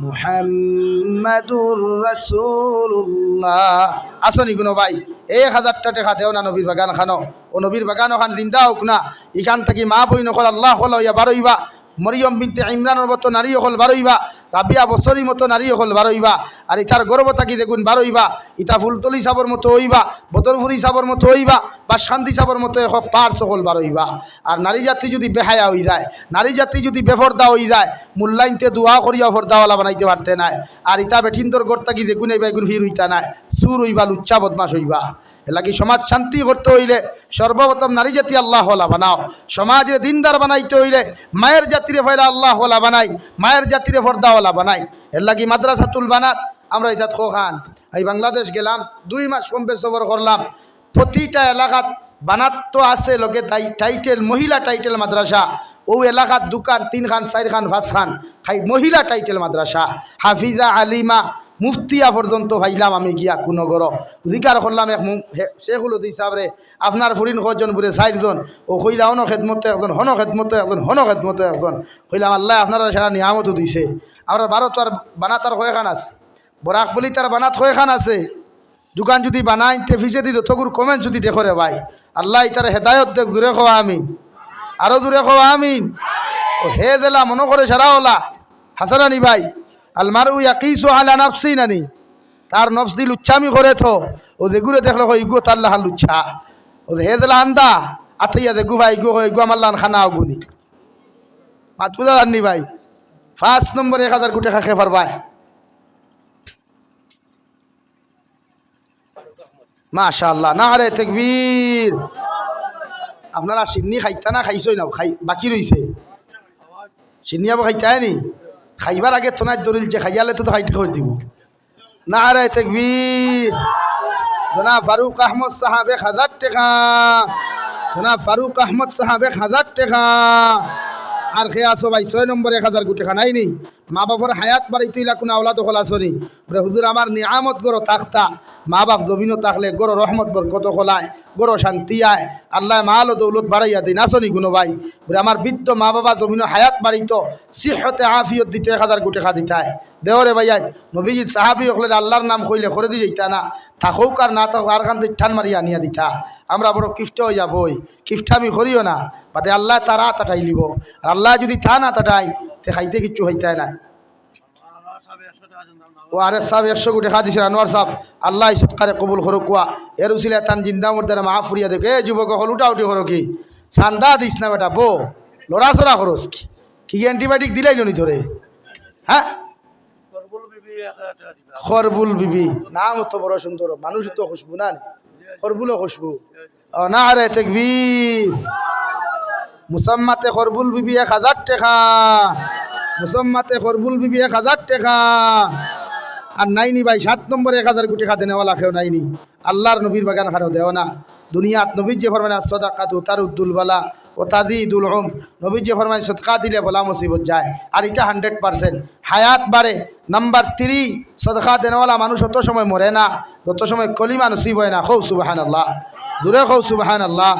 মুহাম্মাদুর রাসূলুল্লাহ আসনি গুনো ভাই 1000 টাকা দেও না নবীর বাগান খানো ও নবীর বাগান ওখান লিন্দা হোক না এখান থেকে মা বই নকল আল্লাহ হলো ইয়া বারইবা মরিয়ম বিনতে ইমরানের মতো নারী হল বারইবা রাবিয়া বছরী মতো নারী হল বারইবা আর ইতার গর্ব থাকি দেখুন বারইবা ইতা ফুলতলি সাবর মতো হইবা বদরপুরি সাবর মতো হইবা বা শান্তি সাবর মতো এক পার সকল বারইবা আর নারী জাতি যদি বেহায়া হয়ে যায় নারী জাতি যদি বেফর্দা হয়ে যায় মূল্যায়নতে দোয়া করিয়া ফর্দাওয়ালা বানাইতে পারতে নাই আর ইতা বেঠিন্দর গড় থাকি দেখুন এইবা এগুন ভিড় হইতা নাই সুর হইবা লুচ্চা বদমাস হইবা এলাকি সমাজ শান্তি করতে হইলে সর্বপ্রথম নারী জাতি আল্লাহ হলা বানাও সমাজের দিনদার বানাইতে হইলে মায়ের জাতিরে ফয়লা আল্লাহ হলা বানাই মায়ের জাতিরে ফর্দাওয়ালা বানাই এর লাগি মাদ্রাসাতুল বানাত আমরা ইতাত খান এই বাংলাদেশ গেলাম 2 মাস কমবে সফর করলাম প্রতিটা এলাকাত বানাত তো আছে লোকে টাইটেল মহিলা টাইটেল মাদ্রাসা ও এলাকাত দোকান 3 খান 4 খান 5 খান খাই মহিলা টাইটেল মাদ্রাসা হাফিজা আলিমা মুফতিয়া পর্যন্ত ভাইলাম আমি গিয়া কোনো গর অধিকার করলাম এক শেখুল হিসাবে আপনার ফুরিন কজন বুড়ে 4 জন ও কইলা হন খেদমত একজন হন খেদমত একজন হন খেদমত একজন কইলাম আল্লাহ আপনারা সেটা নিয়ামতও দিছে আমরা ভারত আর বানাতার কয়খান আছে বরাক বলি তার বানাত কয়খান আছে দোকান যদি বানাই তে ফিসে দিত তগুর কমেন্ট যদি দেখো রে ভাই আল্লাহ তার হেদায়ত দেখ দূরে খাওয়া আমিন আরো দূরে খাওয়া আমিন ও হে দিলা মনে করে সারা ওলা হাসানানি ভাই আলমারু ইয়াকিসু আলা নাফসি নানি তার নফস দি লুচ্ছামি করে তো ও দেগুরে দেখলো ইগো তার লাহা লুচ্ছা ও হে দিলা আন্দা আতাইয়া দেখু ভাই ইগো আমার লান খানা আগুনি মাত বুঝা জাননি ভাই 5 নম্বর 1000 কোটি টাকা খেয়ে পারবাই মাশাআল্লাহ নারে তাকবীর আপনারা সিন্নি খাইতা না খাইছই না খাই বাকি রইছে সিন্নি আবার খাইতাই নি খাইবার আগে তোনার দলিল যে খাইয়ালে তো খাইতে করে দিব নারে তাকবীর জনাব ফারুক আহমদ সাহাবে 1000 টাকা জনাব ফারুক আহমদ সাহাবে 1000 টাকা আর খেয়ে আসো ভাই 6 নম্বরে 1000 কোটি টাকা নাই নি মা বাবার হায়াত বাড়ি তুইলা কোনো আওলাদ হল আসনি বলে হুজুর আমার নিয়ামত গরো তাখতা মা বাপ জমিনও থাকলে গরো রহমত বরকত খোলায় গরো শান্তি আয় আল্লাহ মাল ও দৌলত বাড়াইয়া দিন আসনি গুনো ভাই বলে আমার বৃদ্ধ মা বাবা জমিনও হায়াত বাড়িত সিহতে আফিয়ত দিতে 1000 কোটি টাকা দিতায় দেওরে ভাইয়া নবীজি সাহাবি হলে আল্লাহর নাম কইলে করে দিয়ে যাইতা না থাকুক আর না থাকুক আর খান ঠান মারিয়া আনিয়া দিতা আমরা বড় কিফট হয়ে যাবই কিফটামি করিও না বাদে আল্লাহ তারা তাটাই লিব আর আল্লাহ যদি তা না তাটাই তে খাইতে কিচ্ছু হইতায় না ও আরেক সাহেব 100 কোটি টাকা দিছে আনোয়ার সাহেব আল্লাহ সৎকারে কবুল করুক কুয়া এর উসিলা তান জিন্দা মুর্দারে মাফ ফুরিয়া দেখে যুবক হল উঠাউটি করো কি চান্দা দিস না বেটা বো লড়াচড়া করস কি অ্যান্টিবায়োটিক দিলাই জনি ধরে হ্যাঁ খরবুল বিবি নাম তো বড় সুন্দর মানুষ তো খুশবু না খরবুলও খুশবু না রে তাকবীর মুসাম্মাতে খরবুল বিবি 1000 টাকা মুসাম্মাতে খরবুল বিবি 1000 টাকা আর নাইনি ভাই 7 নম্বরে 1000 কোটি টাকা দেনেওয়ালা কেউ নাইনি আল্লাহর নবীর বাগান খানো দেও না দুনিয়াত নবীর যে ফরমান সাদাকাতু তারুদ্দুল বালা ও তাদিদুল উম নবীর যে ফরমান সদকা দিলে বলা মুসিবত যায় আর এটা 100% হায়াত বাড়ে নাম্বার 3 সদকা দেনেওয়ালা মানুষ অত সময় মরে না যত সময় কলিমা নসিব হয় না খৌ সুবহানাল্লাহ দূরে খৌ সুবহানাল্লাহ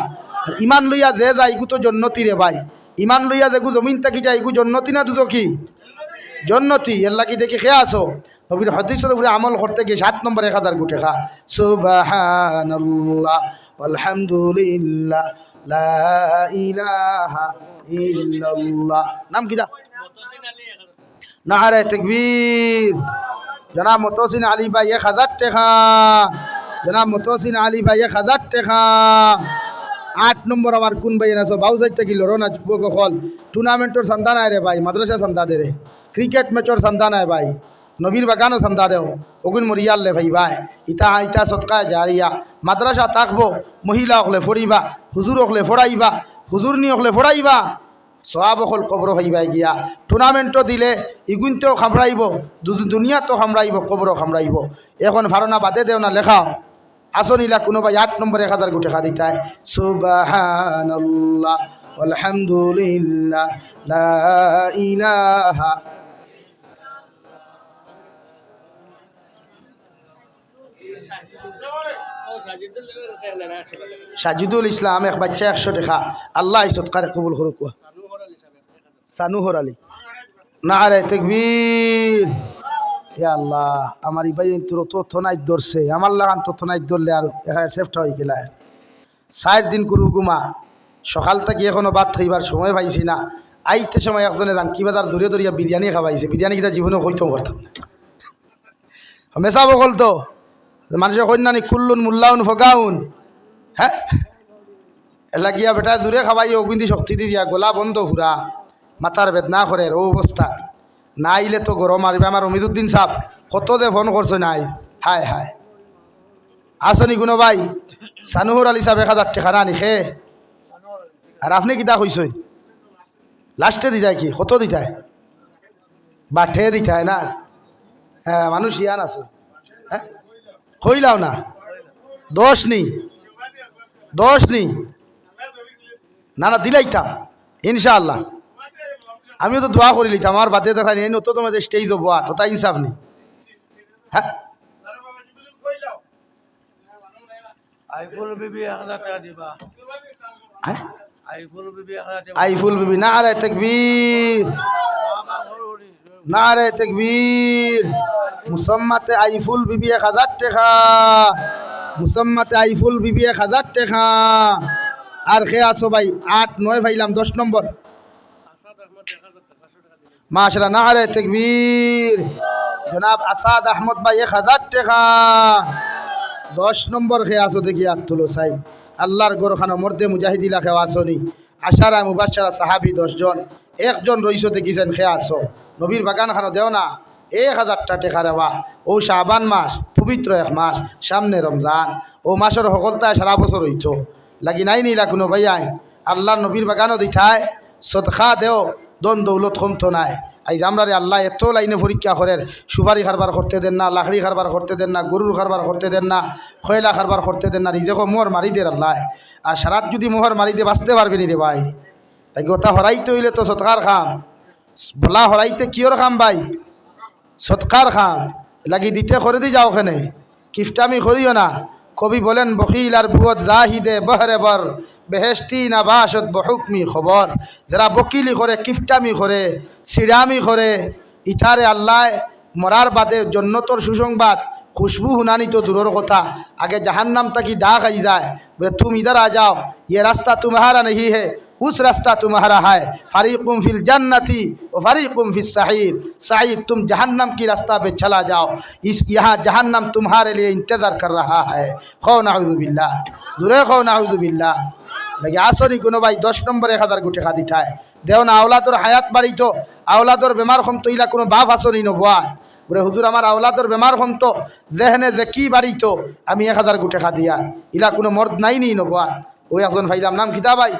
ইমান লইয়া দে যায় ইগু তো জন্নতি রে ভাই ইমান লইয়া দেখু জমিন তাকি যায় ইগু জন্নতি না দুটো কি জন্নতি এর লাগি দেখি খেয়ে আসো নবীর হাদিসের উপরে আমল করতে গিয়ে 7 নম্বরে 1000 কোটি টাকা সুবহানাল্লাহ আলহামদুলিল্লাহ লা ইলাহা ইল্লাল্লাহ নাম কি দা নারে তাকবীর। জনাব মতসিন আলী ভাই 1000 টাকা। জনাব মতসিন আলী ভাই 1000 টাকা। 8 নম্বর আমার কোন ভাই আছে বাউ সাইডটা কি লড়ো না যুবক হল টুর্নামেন্টর চান্দা নাই রে ভাই, মাদ্রাসা চান্দা দে রে, ক্রিকেট ম্যাচর চান্দা নাই ভাই, নবীর বাগানও চান্দা দেও ওগুন মরিয়াল লে ভাই ভাই। ইটা ইটা সৎকা জারিয়া মাদ্রাসা থাকবো, মহিলা হলে ফড়িবা, হুজুর হলে ফড়াইবা, হুজুর নি হলে ফড়াইবা, সওয়াব হল কবর হইবাই গিয়া। টুর্নামেন্টও দিলে ইগুনতেও খামড়াইব, দুনিয়া তো খামড়াইব, কবরও খামড়াইব। এখন ধারণা বাদে দেও না লেখাও আসনিলা কোনো ভাই 8 নম্বর 1000 গুটি খা দিতায়। সুবহানাল্লাহ আলহামদুলিল্লাহ লা ইলাহা। সাজিদুল ইসলাম এক বাচ্চা 100 টাকা। আল্লাহ সৎকারে কবুল করুক। সানুহর আলী নারে তাকবীর। ইয়া আল্লাহ আমার ভাই তোর তো থনাই ধরছে, আমার লাগান তো থনাই ধরলে আর সেফটা হয়ে গেল। 4 দিন করু গুমা, সকাল থেকে এখনো ভাত খাইবার সময় পাইছি না। আইতে সময় একজনে রান কি বাজার ধরে ধরিয়া বিরিয়ানি খাওয়াইছে, বিরিয়ানি কিটা জীবনে হইতেও করতাম মেসা বকল তো মানুষের কন্যানি কুল্লুন মুল্লাউন ফগাউন। হ্যাঁ এলা গিয়া বেটা দূরে খাওয়াই অগুন্দি শক্তি দিয়া গোলা বন্ধ হুরা মাথার বেদনা করে ও অবস্থা। না আইলে তো গরম মারবে। আমার অমিদুদ্দিন সাহ কত দে ফোন করছে নাই। হায় হায় আসনি কোনো ভাই? সানুহর আলী সাহেব 1000 টাকা না নিখে। আর আপনি কিতা কইছেন লাস্টে দিতায় কি কত দিতায়? বাঠে দিতায় না? হ্যাঁ মানুষ ইয়ান আছে। হ্যাঁ কইলাও না 10 নি 10 নি না না দিলাইতাম ইনশাআল্লাহ। আমিও তো দোয়া করে লিতাম আমার বাদে দেখাই এই তো তোমাদের স্টেজ দেবো তো তাই ইনসাফ নেই। হ্যাঁ আইফুল বিবি নারে তাকবীর নারে তাকবীর। মুসাম্মাতে আইফুল বিবি 1000 টাকা। মুসাম্মাতে আইফুল বিবি 1000 টাকা। আর খে আসো ভাই 8 9 ভাইলাম 10 নম্বর মাশাআল্লাহ নারে তাকবীর। জনাব আসাদ আহমদ ভাই 1000 টাকা। 10 নম্বর খে আসো দেখি হাত তুলো সাই। আল্লাহর গোরখানা মর্দে মুজাহিদিলা খেও আসনি। আশারা মুবাশশারা সাহাবী 10 জন, একজন রইসো দেখিছেন খে আসো। নবীর বাগান খানো দেও না 1000 টাকা রেবা। ও শাবান মাস পবিত্র এক মাস, সামনে রমজান। ও মাসের সকলতায় সারা বছর হইতো লাগি নাই নিলা কোনো ভাই আই। আল্লাহর নবীর বাগানও দিঠায় সদকা দেও দন দৌলত কমতো নাই। আই আমরা আল্লাহ এত লাইনে পরীক্ষা করেন, সুপারি কারবার করতে দেন না, লাকড়ি কারবার করতে দেন না, গরুর কারবার করতে দেন না, খয়লা কারবার করতে দেন না। দেখো মোহর মারি দেন আল্লাহ। আর সারাত যদি মোহর মারি দিয়ে বাঁচতে পারবি নি রে ভাই। তাই গোটা হরাইতে হইলে তো সৎকার খাম। বলা হরাইতে কিয়র খাম ভাই? সৎকার খাম লাগি দিতে করে দি যাও ওখানে কিফটামি করিও না। কবি বলেন বখিল আর বুয়ত জাহিদে বহরে বর বেহেশতি না বাসত বহুকমি খবর। যারা বকিলি করে, কিফটামি করে, সিডামি করে, ইথারে আল্লাহ মরার বাদে জন্নতর সুসংবাদ খুশবু হুনানি তো দূরের কথা, আগে জাহান্নাম তাকি ডাক আই যায় বলে তুম ইধর আ যাও, ये रास्ता तुम्हारा नहीं है उस रास्ता तुम्हारा है, फरीकुम फिल जन्नती व फरीकुम फिस सईर। सईर तुम जहन्नम की रास्ता पे चला जाओ, इस यहाँ जहन्नम तुम्हारे लिए इंतजार कर रहा है। खौ नाउज़ु बिल्लाह, जुरे खौ नाउज़ु बिल्लाह। लगे आसरी कोनो भाई 10 নম্বর 1000 গুটি খা দিঠায় দেও না। আওলাদর হায়াত বাড়ি তো আওলাদর বেমার কম তো ইলা কোনো বাপ আসনি নবুয়া বলে হুজুর আমার আওলাদর বেমার কম তো দেহনে দেখি বাড়ি তো আমি 1000 গুটি খা দিয়া ইলা কোনো মর্দ নাই নি নবুয়া। ওই একজন ভাইলাম নাম কিতা ভাই?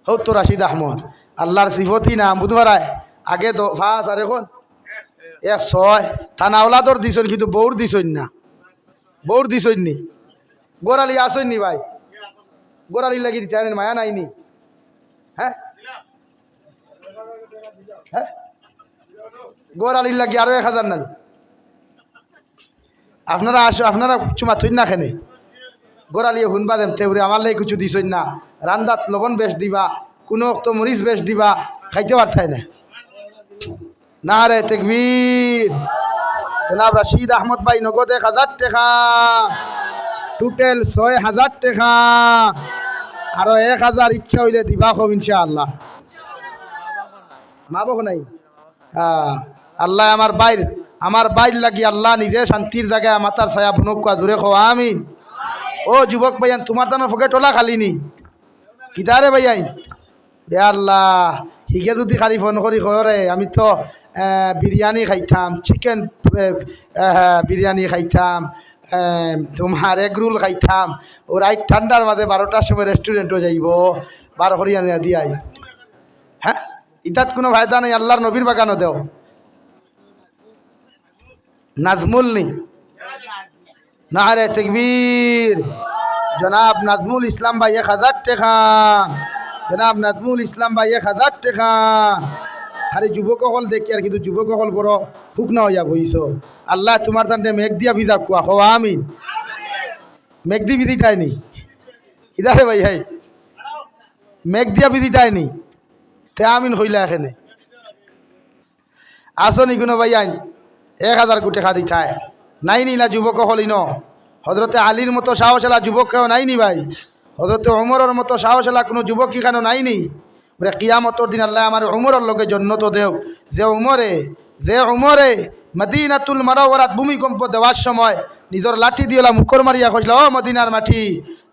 হতো রাশিদ আহমদ। আল্লাহর সিফতি নাম বুধবারায় আগে তো ফাঁস আর এখন 106 থানা আওলাদর দিছন কিন্তু বউর দিছন না, বউর দিছন নি। গোড়ালি আসন নি ভাই? গোড়ালি লাগি দিতে মায়া নাইনি? হ্যাঁ হ্যাঁ গোড়ালির লাগি আরো 1000 নানি। আপনারা আসো, আপনারা চুমা থইন না খেনে গোড়ালি শুনবা দেম তেউরে আমার লাগে কিছু দিছই না। রান্দাত লবণ বেশ দিবা, কোনো তো মরিচ বেশ দিবা, খাইতে পারতাই না। নারে তাকবীর। জনাব রশিদ আহমদ ভাই নগদ 1000 টাকা, টোটাল 6000 টাকা। আরো 1000 ইচ্ছা হইলে দিবা খুব ইনশাআল্লাহ। মা বাবা নাই। আল্লাহ আমার বাইর লাগি আল্লাহ নিজে শান্তির জায়গায় মাতার ছায়া বুনকুয়া জুড়ে খো আমিন। ও যুবক ভাইয়ান তোমার দানোর ফকে টোলা খালিনি কিতারে ভাইয়াই এ আল্লাহ হিগে যদি খালি ফোন করি খরে আমি তো বিরিয়ানি খাইতাম, চিকেন বিরিয়ানি খাইতাম, তোমার এগ রোল খাইতাম। ও রাইট ঠান্ডার মাঝে 12টার সময় রেস্টুরেন্টও যাইব 12 হরিয়ানি দিয়াই। হ্যাঁ ইতাত কোনো ফায়দা নেই, আল্লাহর নবীর বাগানও দেও। নাজমুল নি নারে তাকবীর। জনাব নাজমুল ইসলাম ভাই 1000 টাকা। জনাব নাজমুল ইসলাম ভাই 1000 টাকা। খালি যুবক হল দেখি আর কিন্তু যুবক হল বড় ফুক না হইয়া বইছ। আল্লাহ তোমার তান্ডে মেঘ দিয়া বিদা কুয়া হো আমিন। মেঘ দি বিদি তাইনি ইদারে ভাই হাই মেঘ দিয়া বিদি তাইনি তে আমিন হইলা এখানে আসনি কোনো ভাই আইন 1000 কোটি খাদি থায় নাই নি না যুবক হলি ন। হজরতে আলীর মতো সাহসেলা যুবক কেউ নাইনি ভাই। হজরতে ওমরের মতো সাহসেলা কোনো যুবক কি কেন নাইনি। বলে কিয়ামতর দিন আল্লাহ আমার উমরের লগে জন্নত দেও। যে উমরে মদিনাতুল মুনাওয়ারাত ভূমিকম্প দেওয়ার সময় নিজের লাঠি দিয়েলা মুখর মারিয়া কইল ও মদিনার মাটি,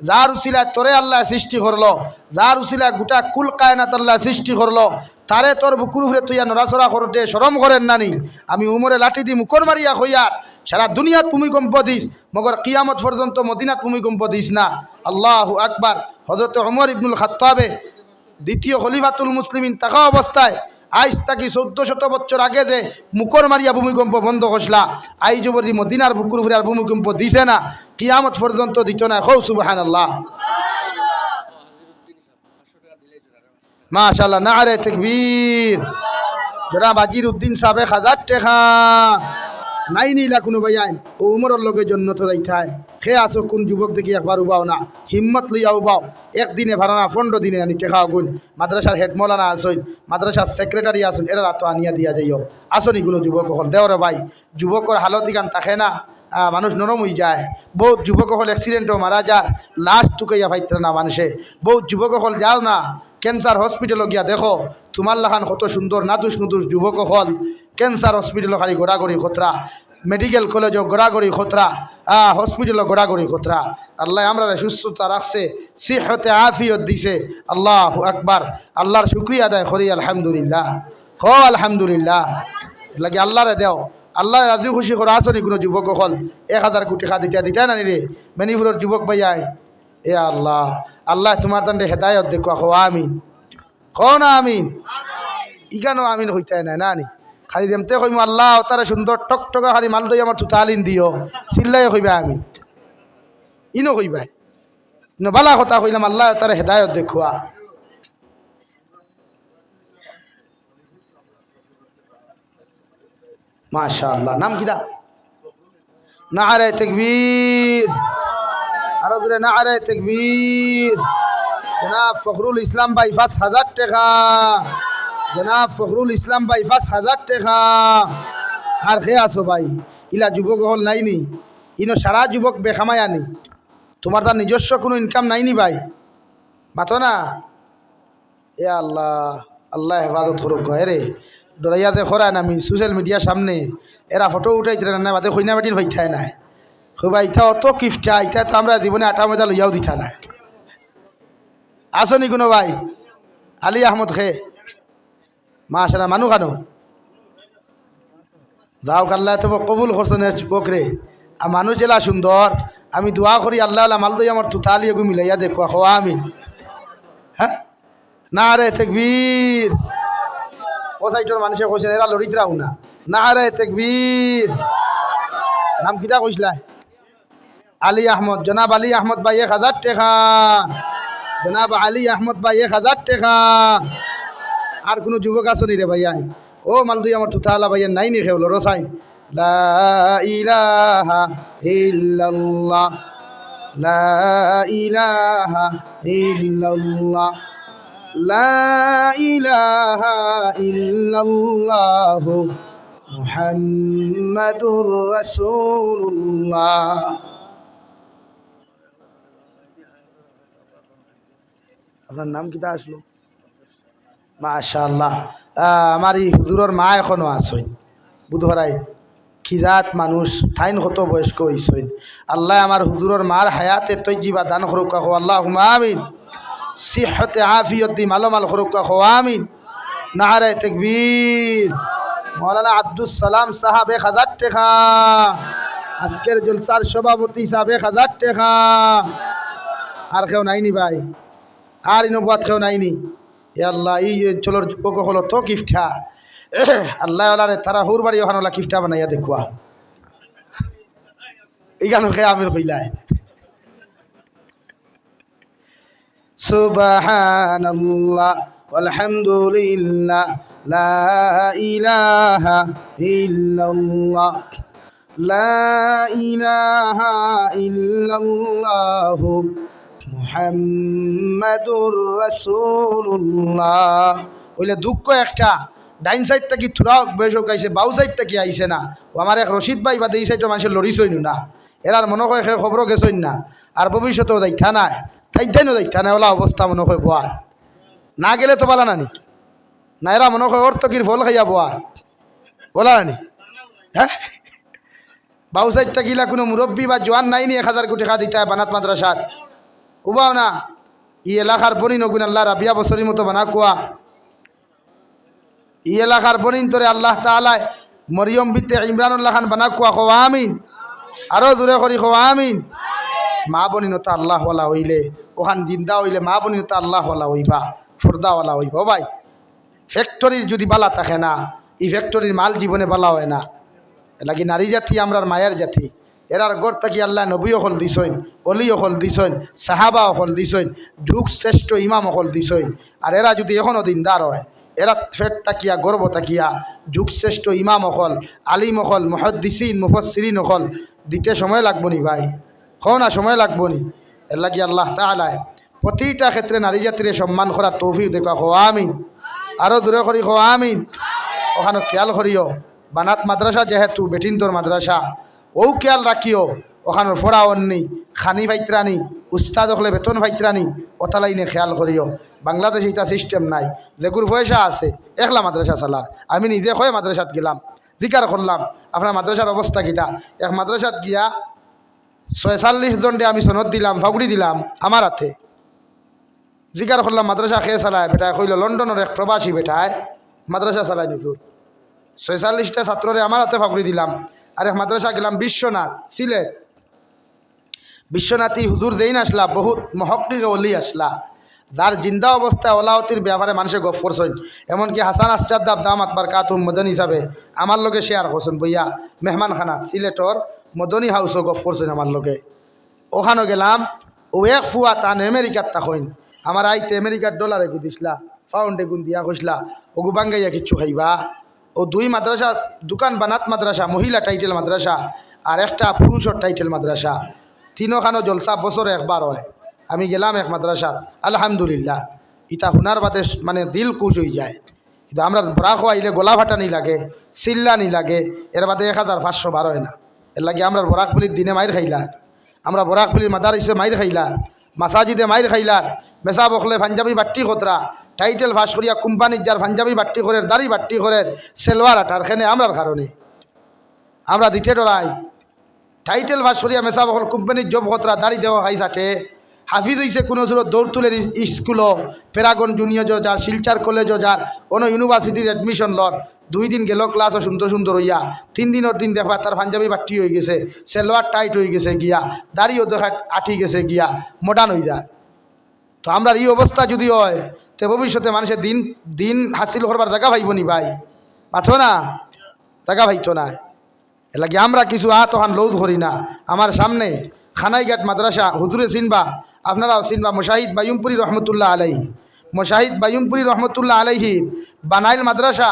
যার উসিলায় তোরে আল্লাহ সৃষ্টি করলো, যার উসিলায় গোটা কুল কায়নাত আল্লাহ সৃষ্টি করলো, তারে তোর বুকুর উপরে তুইয়া নড়াচড়া করতে শরম করেন নানি। আমি উমরে লাঠি দি মুখর মারিয়া হইয়া সারা দুনিয়াত ভূমিকম্প দিস, মগর কিয়ামত পর্যন্ত মদিনাত ভূমিকম্প দিস না। আল্লাহু আকবার। হযরত ওমর ইবনুল খাত্তাবে দ্বিতীয় খলিফাতুল মুসলিমিন থাকা অবস্থায় আইজ তাকি 1400 বছর আগে যে মুকর মারিয়া ভূমিকম্প বন্ধ করছিলা, আইজ অবধি মদিনার বুকুর উপরে আর ভূমিকম্প দিছে না, কিয়ামত পর্যন্ত দিত না। হৌ সুবহানাল্লাহ মাশাআল্লাহ নারে তাকবীর। জনাব আজির উদ্দিন সাহেব 1000 টাকা নাই নিলা কোনো ভাই আইন ও উমরের লগে জন্নত যাইতায়। খে আসো কোন যুবক দেখি একবার উবাও না, হিম্মত লইয়া উবাও। একদিনে ভাড়া না 15 দিনে আনি টেকা গুণ। মাদ্রাসার হেড মৌলানা আসইন, মাদ্রাসার সেক্রেটারি আসুন, এরা তো আনিয়া দিয়া যাইও। আসনি কোনো যুবক হল দেওরে ভাই। যুবকর হালত ইগান থাকে না, মানুষ নরম হয়ে যায়। বহুত যুবক হল অ্যাক্সিডেন্টও মারা যায়, লাশ টুকাইয়া ভাইত্রা না মানুষে। বহুত যুবক হল যাও না ক্যান্সার হসপিটালও গিয়া দেখো, তোমার লাখান কত সুন্দর নাদুস নুদুস যুবক হল ক্যান্সার হসপিটালও খালি গোড়াগড়ি খতরা, মেডিকেল কলেজও গোড়াগড়ি খতরা, হসপিটালও গোড়াগড়ি খতরা। আল্লাহ আমরা সুস্থতা রাখছে, সিহতে আফিয়ত দিছে। আল্লাহু আকবার। আল্লাহর শুকরিয়া আদায় করি আলহামদুলিল্লাহ। হো আলহামদুলিল্লাহ লাগে আল্লাহরে দেও। আল্লাহ রাজি খুশি করে আসনি কোনো যুবক হল 1000 কোটি খা দিতে দিতে না রে মেনিপুরের যুবক ভাইয়াই। এ আল্লাহ, আল্লাহ তোমার দণ্ডে হেদায়ত দেখো হো আমিন। হো না আমিন। ইগানো আমিন হইতে না নানি খালি দেমতে কইমু আল্লাহ তারা সুন্দর টকটকা খালি মাল দই আমার তুতালিন দিও, চিল্লাই কইবা আমি ইনো কইবা ইনো বালা কথা কইলাম আল্লাহ তারা হেদায়ত দেখুয়া। মাশাআল্লাহ। নাম কিদা? নারে তাকবীর। আরো জোরে নারে তাকবীর। জনাব ফখরুল ইসলাম ভাই 5000 টাকা। জনাব ফখরুল ইসলাম ভাই 5000 টাকা। আর খে আসো ভাই ইলা যুবক হল নাইনি, ইনো সারা যুবক বেখামাই আনি। তোমার তার নিজস্ব কোনো ইনকাম নাইনি ভাই, মাতো না। এ আল্লাহ, আল্লাহ হেফাজত করুক। রে ডরাইয়া দেখরা না আমি সোশ্যাল মিডিয়ার সামনে এরা ফটো উঠাইতে না বাদে কইনা বাটির হইতায় নাই। হইবা ইটা অত কিফটা, ইটা তো আমরা জীবনে আটা ময়দা লইয়াও দিতা নাই। আসনি কোনো ভাই? আলী আহমদ খে মাশাআল্লাহ। মানু খানো যাও আল্লাহ তো কবুল করছেন যুবকরে। আর মানুষ জেলা সুন্দর, আমি দোয়া করি আল্লাহ আল্লাহ মাল দই আমার তুতালি এগু মিলাইয়া দেখো হো আমিন। হ্যাঁ নারে তাকবীর। ও সাইডের মানুষে কইছেন এরা লড়িত রাও না। নারে তাকবীর। নাম কিতা কইছলা? আলী আহমদ। জনাব আলী আহমদ ভাই 1000 টাকা। জনাব আলী আহমদ ভাই 1000 টাকা। আর কোনো যুবক আসনি রে ভাইয়া? ও মালদুই আমার তুতালা ভাইয়া নাই নি খেউলো রসাই। লা ইলাহা ইল্লাল্লাহ, লা ইলাহা ইল্লাল্লাহ, লা ইলাহা ইল্লাল্লাহ মুহাম্মাদুর রাসূলুল্লাহ। আপনার নাম কিতা আসলো? মাশাআল্লাহ। আমার এই হুজুরের মা এখনো আসইন বুধহরাই খিদাত মানুষ ঠাইন কত বয়স্ক হইসইন আল্লাহ আমার হুজুরের মার হায়াতে তৈজিবা দান করুক কাহো আল্লাহ আমিন সিহতে আফিয়ত দি মালমাল করুক কাহো আমিন নারে তাকবীর মৌলানা আব্দুল সালাম সাহাব 1000 টাকা আজকের জলসার সভাপতি সাহেব 1000 টাকা আর কেউ নাইনি ভাই আর ইনবাদ কেউ নাইনি এ আল্লাহ এই অঞ্চলের যুবক হলো তো কিফটা আল্লাহ আল্লাহরে তারা হুর বাড়ি ওখানে ওলা কিফটা বানাইয়া দেখুয়া এই গান খেয়ে আমির কইলায় সুবহানাল্লাহ আলহামদুলিল্লাহ লা ইলাহা ইল্লাল্লাহ লা ইলাহা ইল্লাল্লাহু মুহাম্মাদুর রাসূলুল্লাহ ওইলে দুঃখ একটা ডাইন সাইডটা কি থুরা বেশক আইছে বাউ সাইডটা কি আইছে না ও আমার এক রশিদ ভাই বাদে এই সাইডটা মানুষের লড়িছইন না এরার মনে হয় খবর গেছইন না আর ভবিষ্যতেও দেখা নাই তাইতাইনও দেখা নাই ওলা অবস্থা মনে হয় বোয়ার না গেলে তো বলা নানি না এরা মনে হয় ওর তো কি ফল খাইয়া বোয়ার বলা নানি হ্যাঁ বাউ সাইডটা গিলা কোনো মুরব্বী বা জোয়ান নাইনি 1000 কোটি টাকা দিতে হয় বানাত মাদ্রাসার উবাও না ই এলাকার বনি নগুন আল্লাহ রাবিয়া বছরের মতো বানা কুয়া ই এলাকার বনিন তোরে আল্লাহ তাআলা মরিয়ম বিতে ইমরানুল্লাহ খান বানা কুয়া কো আমিন আরো দূরে করি কো আমিন মা বনিনতা আল্লাহ ওয়ালা হইলে ওখান জিন্দা হইলে মা বনিনতা আল্লাহ ওয়ালা হইবা ফর্দাওয়ালা হইবা ভাই ফ্যাক্টরির যদি বালা থাকে না এই ফ্যাক্টরির মাল জীবনে বালা হয় না লাগি নারী জাতি আমরার মায়ের জাতি এরার গড় থাকি আল্লাহ নবী অকল দিছইন অলি অকল দিছইন সাহাবা অকল দিছইন যুগ শ্রেষ্ঠ ইমাম অকল দিছইন আর এরা যদি এখনও দিনদার হয় এরা ফেট তাকিয়া গর্ব তাকিয়া যুগ শ্রেষ্ঠ ইমাম অকল আলিম অকল মুহাদ্দিসিন মুফাসসিরিন অকল দিতে সময় লাগবো নি ভাই কও না সময় লাগবো নি এর লাগি আল্লাহ তাআলা প্রতিটা ক্ষেত্রে নারী জাতির সম্মান করার তৌফিক দেখা কো আমিন আরো দূরে করি কো আমিন ওখানে খেয়াল করিও বানাত মাদ্রাসা যেহেতু বেটিন্তর মাদ্রাসা ও খেয়াল রাখিও ওখানোর ফোড়া অন্নি খানি ভাইত্রানি উস্তাদ হলে বেতন ভাইত্রানি ওতালাইনে খেয়াল করিও বাংলাদেশে এটা সিস্টেম নাই যেগুর পয়সা আছে একলা মাদ্রাসা চালার আমি নিজে হয় মাদ্রাসাত গেলাম জিকার করলাম আপনার মাদ্রাসার অবস্থা কিটা এক মাদ্রাসাত গিয়া 46 জনডে আমি সনদ দিলাম ফাগুড়ি দিলাম আমার হাতে জিকার করলাম মাদ্রাসা খেয়ে চালায় বেটায় কইল লন্ডনের এক প্রবাসী বেটায় মাদ্রাসা চালায় নিতুর 46টা ছাত্ররে আমার হাতে ফাগুড়ি দিলাম আর এক মাদ্রাসা গেলাম বিশ্বনাথ সিলেট বিশ্বনাথী হুজুর দেইন আসলা বহুত মহক্কিক অলি আসলা যার জিন্দা অবস্থায় ওলাওতির ব্যাপারে মানুষে গপ করছেন এমনকি হাসান আসচাদ্দাব দামাত বারকাতুহু মদনী হিসাবে আমার লগে শেয়ার করছেন বইয়া মেহমানখানা সিলেটর মদনী হাউসও গপ করছেন আমার লগে ওখানে গেলাম ও এক ফুয়া টান আমেরিকার তাকইন আমার আইতে আমেরিকার ডলারে গুদিসলা পাউন্ডে গুন দিয়া কইসলা ওগু বাঙ্গাইয়া কিচ্ছু খাইবা ও দুই মাদ্রাসা দোকান বানাত মাদ্রাসা মহিলা টাইটেল মাদ্রাসা আর একটা পুরুষের টাইটেল মাদ্রাসা তিনোখানো জলসা বছরে একবার হয় আমি গেলাম এক মাদ্রাসা আলহামদুলিল্লাহ ইটা হুনার বাদে মানে দিল কুচ হয়ে যায় কিন্তু আমরা বরাক আইলে গোলা ভাটা নি লাগে চিল্লা নি লাগে এর বাদে 1512 হয় না এর লাগে আমরা বরাকপুলির দিনে মাইর খাইলার আমরা বরাকপুলির মাদারিসে মাইর খাইলার মাসাজিদে মাইর খাইলার মেসা বকলে পাঞ্জাবি বাট্টি খতরা টাইটেল ভাস করিয়া কোম্পানির যার পাঞ্জাবি বাট্টি করে দাড়ি বাট্টি করে সেলওয়ার আটার খেনে আমরার কারণে আমরা দিতে ডরাই টাইটেল ভাস করিয়া মেসা বকল কোম্পানির জব খতরা দাড়ি দেওয়া খাই চাটে হাফিজ হইছে কোনো জোর দৌড় তুলের স্কুলও প্যারাগন জুনিয়র যার শিলচার কলেজও যার কোনো ইউনিভার্সিটির এডমিশন লর 2 দিন গেল ক্লাসও সুন্দর সুন্দর হইয়া 3 দিনের দিন দেখবা তার পাঞ্জাবি বাট্টি হয়ে গেছে সেলওয়ার টাইট হয়ে গেছে গিয়া দাড়িও দেখা আঠি গেছে গিয়া মডার্ন হয়ে যায় তো আমরা এই অবস্থা যদি হয় তো ভবিষ্যতে মানুষের দিন দিন হাসিল করবার দেখা ভাইব নি ভাই পাথো না দেখা ভাইতো না এর লাগে আমরা কিছু তখন লৌদ করি না আমার সামনে খানাইঘাট মাদ্রাসা হুজুরে চিনবা আপনারাও চিনবা মুশাহিদ বায়ুমপুরি রহমতুল্লাহ আলাইহি মুশাহিদ বায়ুমপুরি রহমতুল্লাহ আলাইহি বানাইল মাদ্রাসা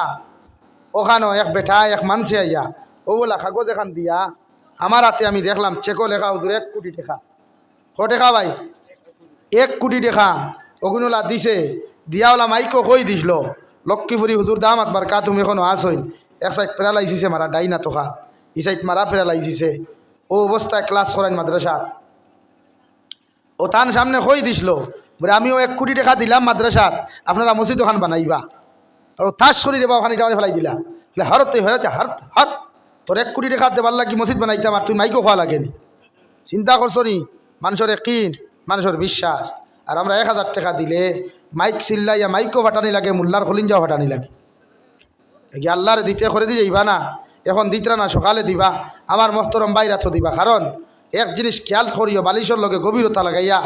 ওখানো এক বেটা এক মানছে আইয়া ও বলা কাগজ এখান দিয়া আমার হাতে আমি দেখলাম চেকও লেখা হুজুর 1 কোটি টাকা ক টাকা ভাই 1 কোটি টাকা ওগুনলা দিছে দিয়াওলা মাইকো কই দিছিল লক্ষ্মীপুরি হুজুর দামাত বারকাতুহু এখনো আসইন এক সাইড প্যারালাইসিসে মারা ডাইনা তোকা এই সাইড মারা প্যারালাইসিসে ও অবস্থায় ক্লাস করেন মাদ্রাসা ও তার সামনে কই দিছিল বলে আমিও 1 কোটি টাকা দিলাম মাদ্রাসাত আপনারা মসজিদ ওখান বানাইবা আর তাস শরীরে বা ওখানে ডাউনে ফেলাই দিলা বলে হরতে হয়েছে হাত হাত তোর 1 কোটি টাকা দেবার লাগি মসজিদ বানাইতাম আর তুই মাইকও খাওয়া লাগেনি চিন্তা করছো নি মানুষের কিন মানুষের বিশ্বাস আর আমরা 1000 টাকা দিলে মাইক চিল্লাইয়া মাইকও ফাটানি লাগে মোল্লার খলিঞ্জাও ফাটানি লাগে কি আল্লাহর দিতে করে দিয়ে যাইবা না এখন দিতরা না সকালে দিবা আমার মহতরম বাইরা তো দিবা কারণ এক জিনিস খেয়াল করিও বালিশের লগে গভীরতা লাগাইয়া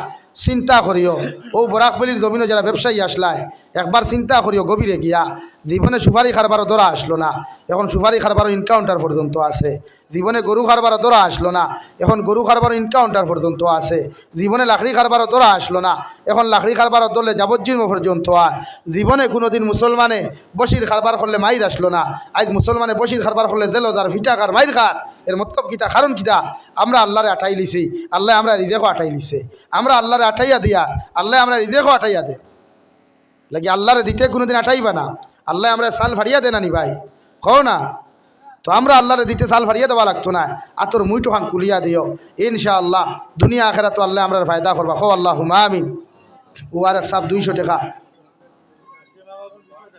চিন্তা করিও ও বরাকবলির জমিনে যারা ব্যবসায়ী আসলায় একবার চিন্তা করিও গভীরে গিয়া জীবনে সুপারি খারবারও দরা আসলো না এখন সুপারি খারবারও ইনকাউন্টার পর্যন্ত আছে জীবনে গরু খারবারও দরা আসলো না এখন গরু খারবারও ইনকাউন্টার পর্যন্ত আছে জীবনে লাকড়ি খারবারও দরা আসলো না এখন লাকড়ি খারবারও দলে যাবজ্জীবন পর্যন্ত আর জীবনে কোনোদিন মুসলমানে বসির খারবার করলে মাইর আসলো না আজ মুসলমানে বসির খারবার করলে দিল তার ভিটাকার মাইর খার এর মতলব কিতা কারণ কিতা আমরা আল্লাহরে আটাই লিছি আল্লাহ আমরা হৃদয়কে আটাই লিছে আমরা আল্লাহরে আটাইয়া দিয়া আল্লাহ আমরা হৃদয়কে আটাইয়া দে লাগি আল্লাহরে দিতে কোনোদিন আটাইবা না আল্লাহ আমরা সাল ফাড়িয়া দে না নি ভাই কও না তো আমরা আল্লাহরে দিতে সাল ফাড়িয়া দেওয়া লাগতো না আতর মুইটো খান কুলিয়া দিও ইনশাআল্লাহ দুনিয়া আখেরা তো আল্লাহ আমরা ফায়দা করবা কও আল্লাহুম্মা আমিন ও আর সব 200 টাকা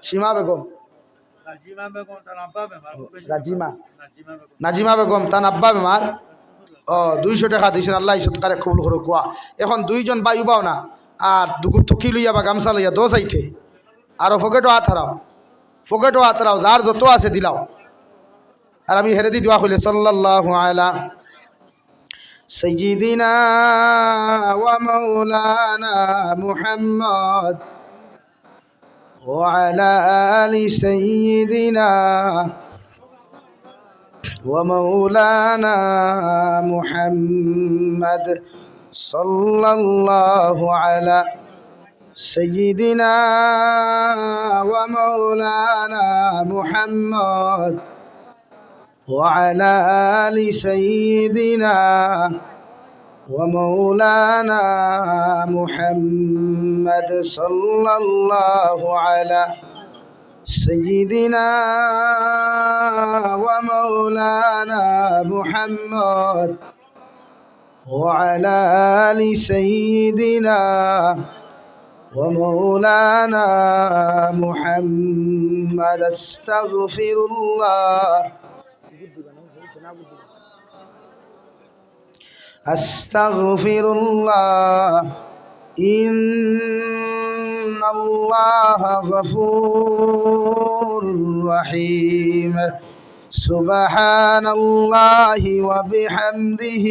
সীমা বেগম নাজিমা বেগম তার আব্বা বেমার 200 টাকা দিয়েছেন আল্লাহ সৎকারে কবুল করো কোয়া এখন 2 জন বায়ু পাও না আর দুগুর থুকি লইয়া বা গামছা লইয়া 2 সাইঠে আরো ফকেটও হাত হারাও যার যত আছে দিলাও আর আমি হেরে দি দোয়া কইলে সাল্লাল্লাহু আলা সাইয়্যিদিনা ওয়া মাওলানা মুহাম্মদ ওয়া আলা আলি সাইয়্যিদিনা ওয়া মাওলানা মুহাম্মদ সাল্লাল্লাহু আলা সাইয়্যিদিনা ওয়া মাওলানা মুহাম্মদ وعلى آل سيدنا ومولانا محمد صلى الله على سيدنا ومولانا محمد وعلى آل سيدنا ومولانا محمد استغفر الله أستغفر الله إن الله غفور رحيم سبحان الله وبحمده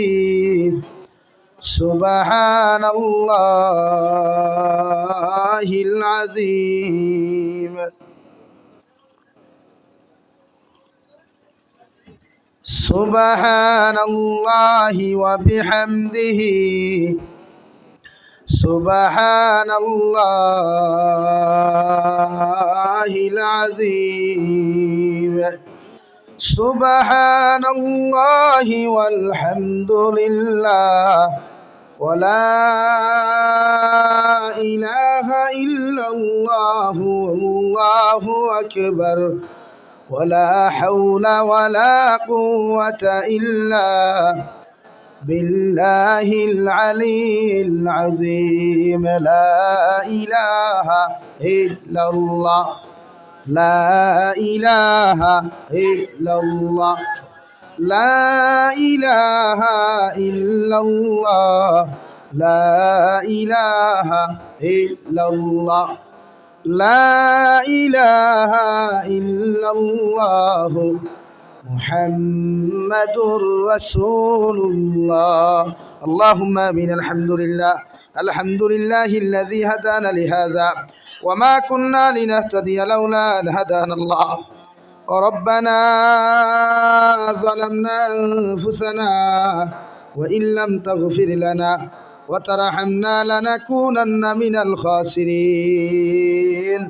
سبحان الله العظيم سبحان الله وبحمده سبحان الله العظيم سبحان الله والحمد لله ولا إله إلا الله والله أكبر ولا حول ولا قوة إلا بالله العلي العظيم لا إله إلا الله لا إله إلا الله لا إله إلا الله لا إله إلا الله لا إله إلا الله محمد رسول الله اللهم آمين الحمد لله الذي هدانا لهذا وما كنا لنهتدي لولا أن هدانا الله ربنا ظلمنا أنفسنا وإن لم تغفر لنا وترحمنا لنكونن من الخاسرين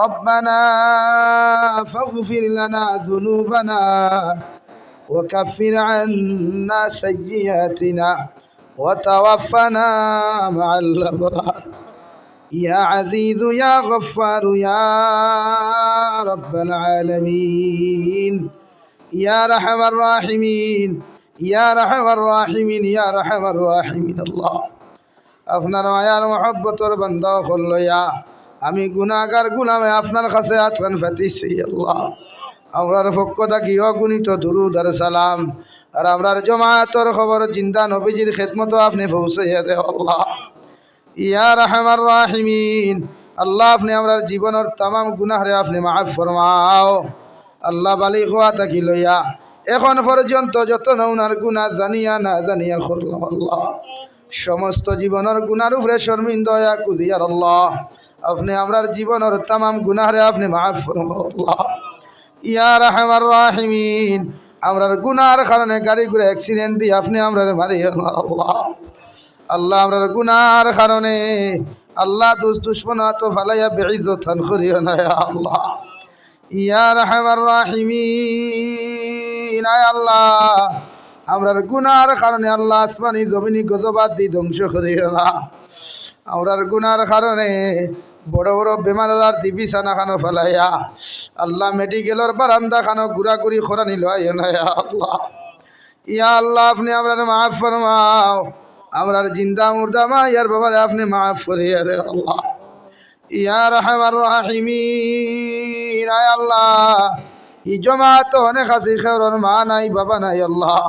ربنا فاغفر لنا ذنوبنا وكفر عنا سيئاتنا وتوفنا مع الأبرار يا عزيز يا غفار يا رب العالمين يا رحم الراحمين يا رحم الراحمين يا رحم الراحمين الله আপনার মায়ার মহব্বতর বান্দা হল ইয়া আমি গুনাহগার গুলামে আপনার কাছে আটকান ফাতিছি আল্লাহ। আমরার পক্ষ থাকি অগণিত দুরুদ আর সালাম আর আমরার জমায়েতর খবর জিন্দা নবীজির খেদমত আপনি পৌঁছাইয়া দে আল্লাহ। ইয়া রাহমার রাহিমিন, আল্লাহ আপনি আমরার জীবনের তামাম গুনাহরে আপনি মাফ ফরমাও আল্লাহ। বালি খোয়া থাকি লইয়া এখন পর্যন্ত যত নৌনার গুনাহ জানিয়া না জানিয়া করলাম আল্লাহ, সমস্ত জীবনের গুনার উপরে শর্মিন্দা হইয়া কুদিয়ার আল্লাহ আপনি আমরার জীবনের তামাম গুনাহরে আপনি মাফ ফরমাও আল্লাহ। ইয়া রাহমার রাহিমিন, আমরার গুনার কারণে গাড়ি ঘুরে অ্যাক্সিডেন্ট দিয়ে আপনি আমরার মারিয়া আল্লাহ। আল্লাহ আমরার গুনার কারণে আল্লাহ দুশ্মনা তো ফালাইয়া বেইজ্জতান করিও না আল্লাহ। ইয়া রাহমার রাহিমিন, আয় আল্লাহ আমরার গুনার কারণে আল্লাহ আসমানি জমিনি গজবাদ দি ধ্বংস করিও না। আমরার গুনার কারণে বড় বড় বেমার আজার দি বিছানা খানো ফেলাইয়া আল্লাহ মেডিকেলের বারান্দা খানো ঘুরাঘুরি খরানি লইয়া না আল্লাহ। ইয়া আল্লাহ আপনি আমরার মাফ ফরমাও, আমরার জিন্দা মুর্দা মা ইয়ার বাবারে আপনি মাফ করিয়া দে আল্লাহ। ইয়া রাহমার রাহিমিন, আয় আল্লাহ এই জমাত অনেক আছে খেরর মা নাই বাবা নাই আল্লাহ,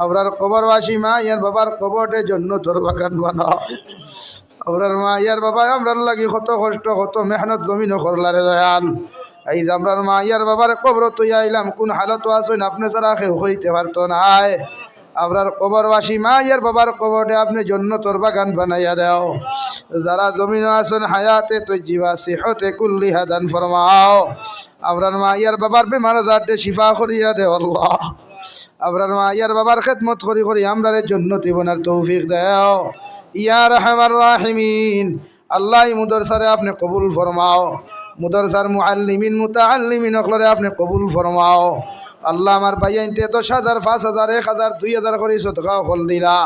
আমরার কবরবাসী মা ইয়ার বাবার কবরটে জান্নাতের বাগান বানাও। আমরার মা ইয়ার বাবা আমরার লাগি কত কষ্ট কত মেহনত জমিন করলারে দয়াল। এই যে আমরার মা ইয়ার বাবার কবর তুই আইলাম কোন হালত আছেন আপনি ছাড়া কেউ হইতে পারতো নাই। আমরার কবরবাসী মা ইয়ার বাবার কবরটে আপনি জান্নাতের বাগান বানাইয়া দাও। যারা জমিন আছেন হায়াতে তো জীবা সিহতে কুল্লি হাদান ফরমাও। আমরার মা ইয়ার বাবার বেমার আজারটে শিফা করিয়া দেও আল্লাহ। আমরার মা ইয়ার বাবার খেদমত করি করি আমরারে জান্নাতি বনার তৌফিক দাও। ইয়া রাহমার রাহিমিন, আল্লাহ মুদরসারে আপনি কবুল ফরমাও, মুদরসার মুআল্লিমিন মুতাআল্লিমিন অকলরে আপনি কবুল ফরমাও আল্লাহ। আমার ভাইয়াইনতে 10,000 5,000 1,000 2,000 করে সদকা ফল দিলা,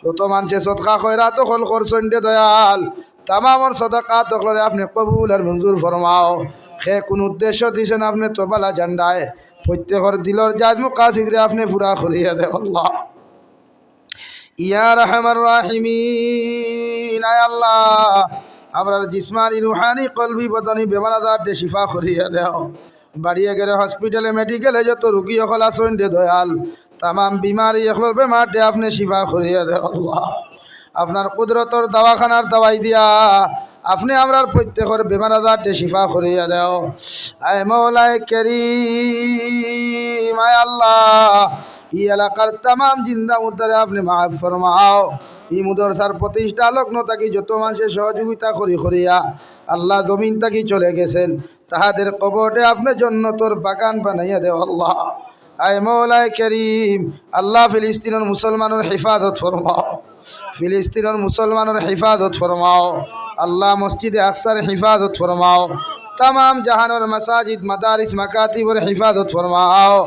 যত মানুষে সদকা কইরা তো ফল করছেন দে দয়াল। তামামর সদকা তকলরে আপনি কবুল আর মঞ্জুর ফরমাও। সে কোন উদ্দেশ্য দিছেন আপনি তোবালা জান্ডায় প্রত্যেকের দিলর জাজ মুকাসিদরে আপনি পুরা করিয়া দে আল্লাহ। ইয়া রাহমার রাহিমিন, আয় আল্লাহ আমরার জিসমানি রুহানি কলবি বদনি বেমার আজারটে শিফা করিয়া দেও। বাড়িয়ে গেলে হসপিটালে মেডিকেলে যত রুগী সকল আছেন দে দয়াল, তামাম বিমারি এখলোর বেমারটে আপনি শিফা করিয়া দে আল্লাহ। আপনার কুদরতর দাওয়াখানার দাওয়াই দিয়া আপনি আমরার প্রত্যেকের বেমার আজারটে শিফা করিয়া দেও। আয় মৌলায় কারীম, আয় আল্লাহ এই এলাকার তামাম জিন্দা মুর্দারে আপনি মাফ ফরমাও। এই মুদরসার প্রতিষ্ঠা লগ্ন থাকি যত মানুষের সহযোগিতা করিয়া আল্লাহ জমিন থাকি চলে গেছেন তাহাদের কবরটে আপনি জান্নাতের বাগান বানাইয়া দেও আল্লাহ। আয় মৌলায় কারীম, আল্লাহ ফিলিস্তিনের মুসলমানের হিফাজত ফরমাও, ফিলিস্তিনের মুসলমানের হিফাজত ফরমাও আল্লাহ। মসজিদে আকসার হিফাজত ফরমাও, तमाम जहानर मसाजिद मदारिस मकातिबर हिफाजत फरमाओ,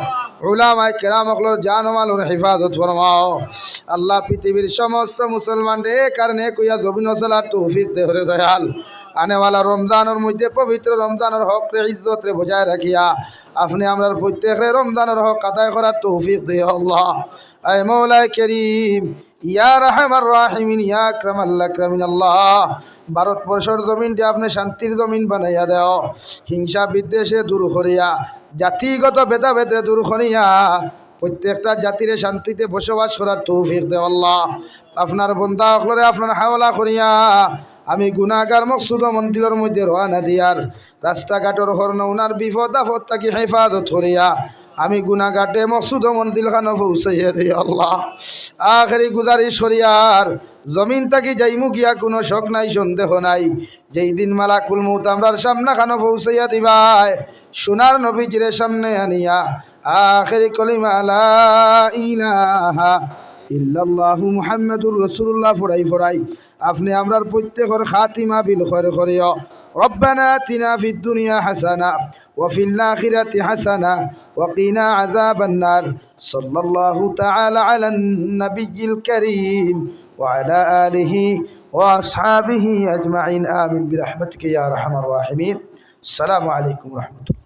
उलामाए किराम अखलोर जान मालोर हिफाजत फरमाओ। अल्लाह पृथिवीर समस्त मुसलमान रे कारणे कुया जमीन चलार तौफिक दे रे दयाल। आने वाला रमजानर मध्य पवित्र रमजानर हक रे इज्जत रे बजाय रखिया अपने आमरार प्रत्येक रे रमजानर हक आदाय करार तौफिक दे अल्लाह। ऐ मौला करीम या रहमान राहिमीन या अकरमल अकरमीन अल्लाह, ভারতবর্ষের জমিনটি আপনি শান্তির জমিন বানাইয়া দেও, হিংসা বিদ্বেষে দূর করিয়া জাতিগত ভেদাভেদে দূর করিয়া প্রত্যেকটা জাতিরে শান্তিতে বসবাস করার তৌফিক দেও আল্লাহ। আপনার বন্দা সকলরে আপনার হাওলা করিয়া আমি গুনাহগার মকসুদ মন্দিরের মধ্যে রওনা দিয়ার রাস্তাঘাটের হরণ উনার বিপদ আপদ থাকি হেফাজত করিয়া আমি গুনাহগাটে মকসুদ মন্দির খানো পৌঁছাইয়া দিই আল্লাহ। আখেরি গুজারিশ করিয়ার জমিন থাকি যাইমু গিয়া কোনো শখ নাই সন্দেহ নাই, যেই দিন মালাকুল মউত আমরার সামনে খানো পৌঁছাইয়া দিবাই সোনার নবীজিরে সামনে আনিয়া আখেরি কলিমা লা ইলাহা ইল্লাল্লাহু মুহাম্মাদুর রাসূলুল্লাহ ফরাই ফরাই আপনি আমরার প্রত্যেকের খাতিমা বিল খৈর করিও। রব্বানা আতিনা ফিদ দুনিয়া হাসানা ওয়া ফিল আখিরাতি হাসানা ওয়া কিনা আযাবান নার। সাল্লাল্লাহু তাআলা আলান নাবিয়্যিল কারীম ওয়া আলা আলিহি ওয়া আসহাবিহি আজমাইন আমিন বিরহমাতিকা ইয়া আরহামার রাহিমিন। আসসালামু আলাইকুম ওয়া রাহমাতুল্লাহ।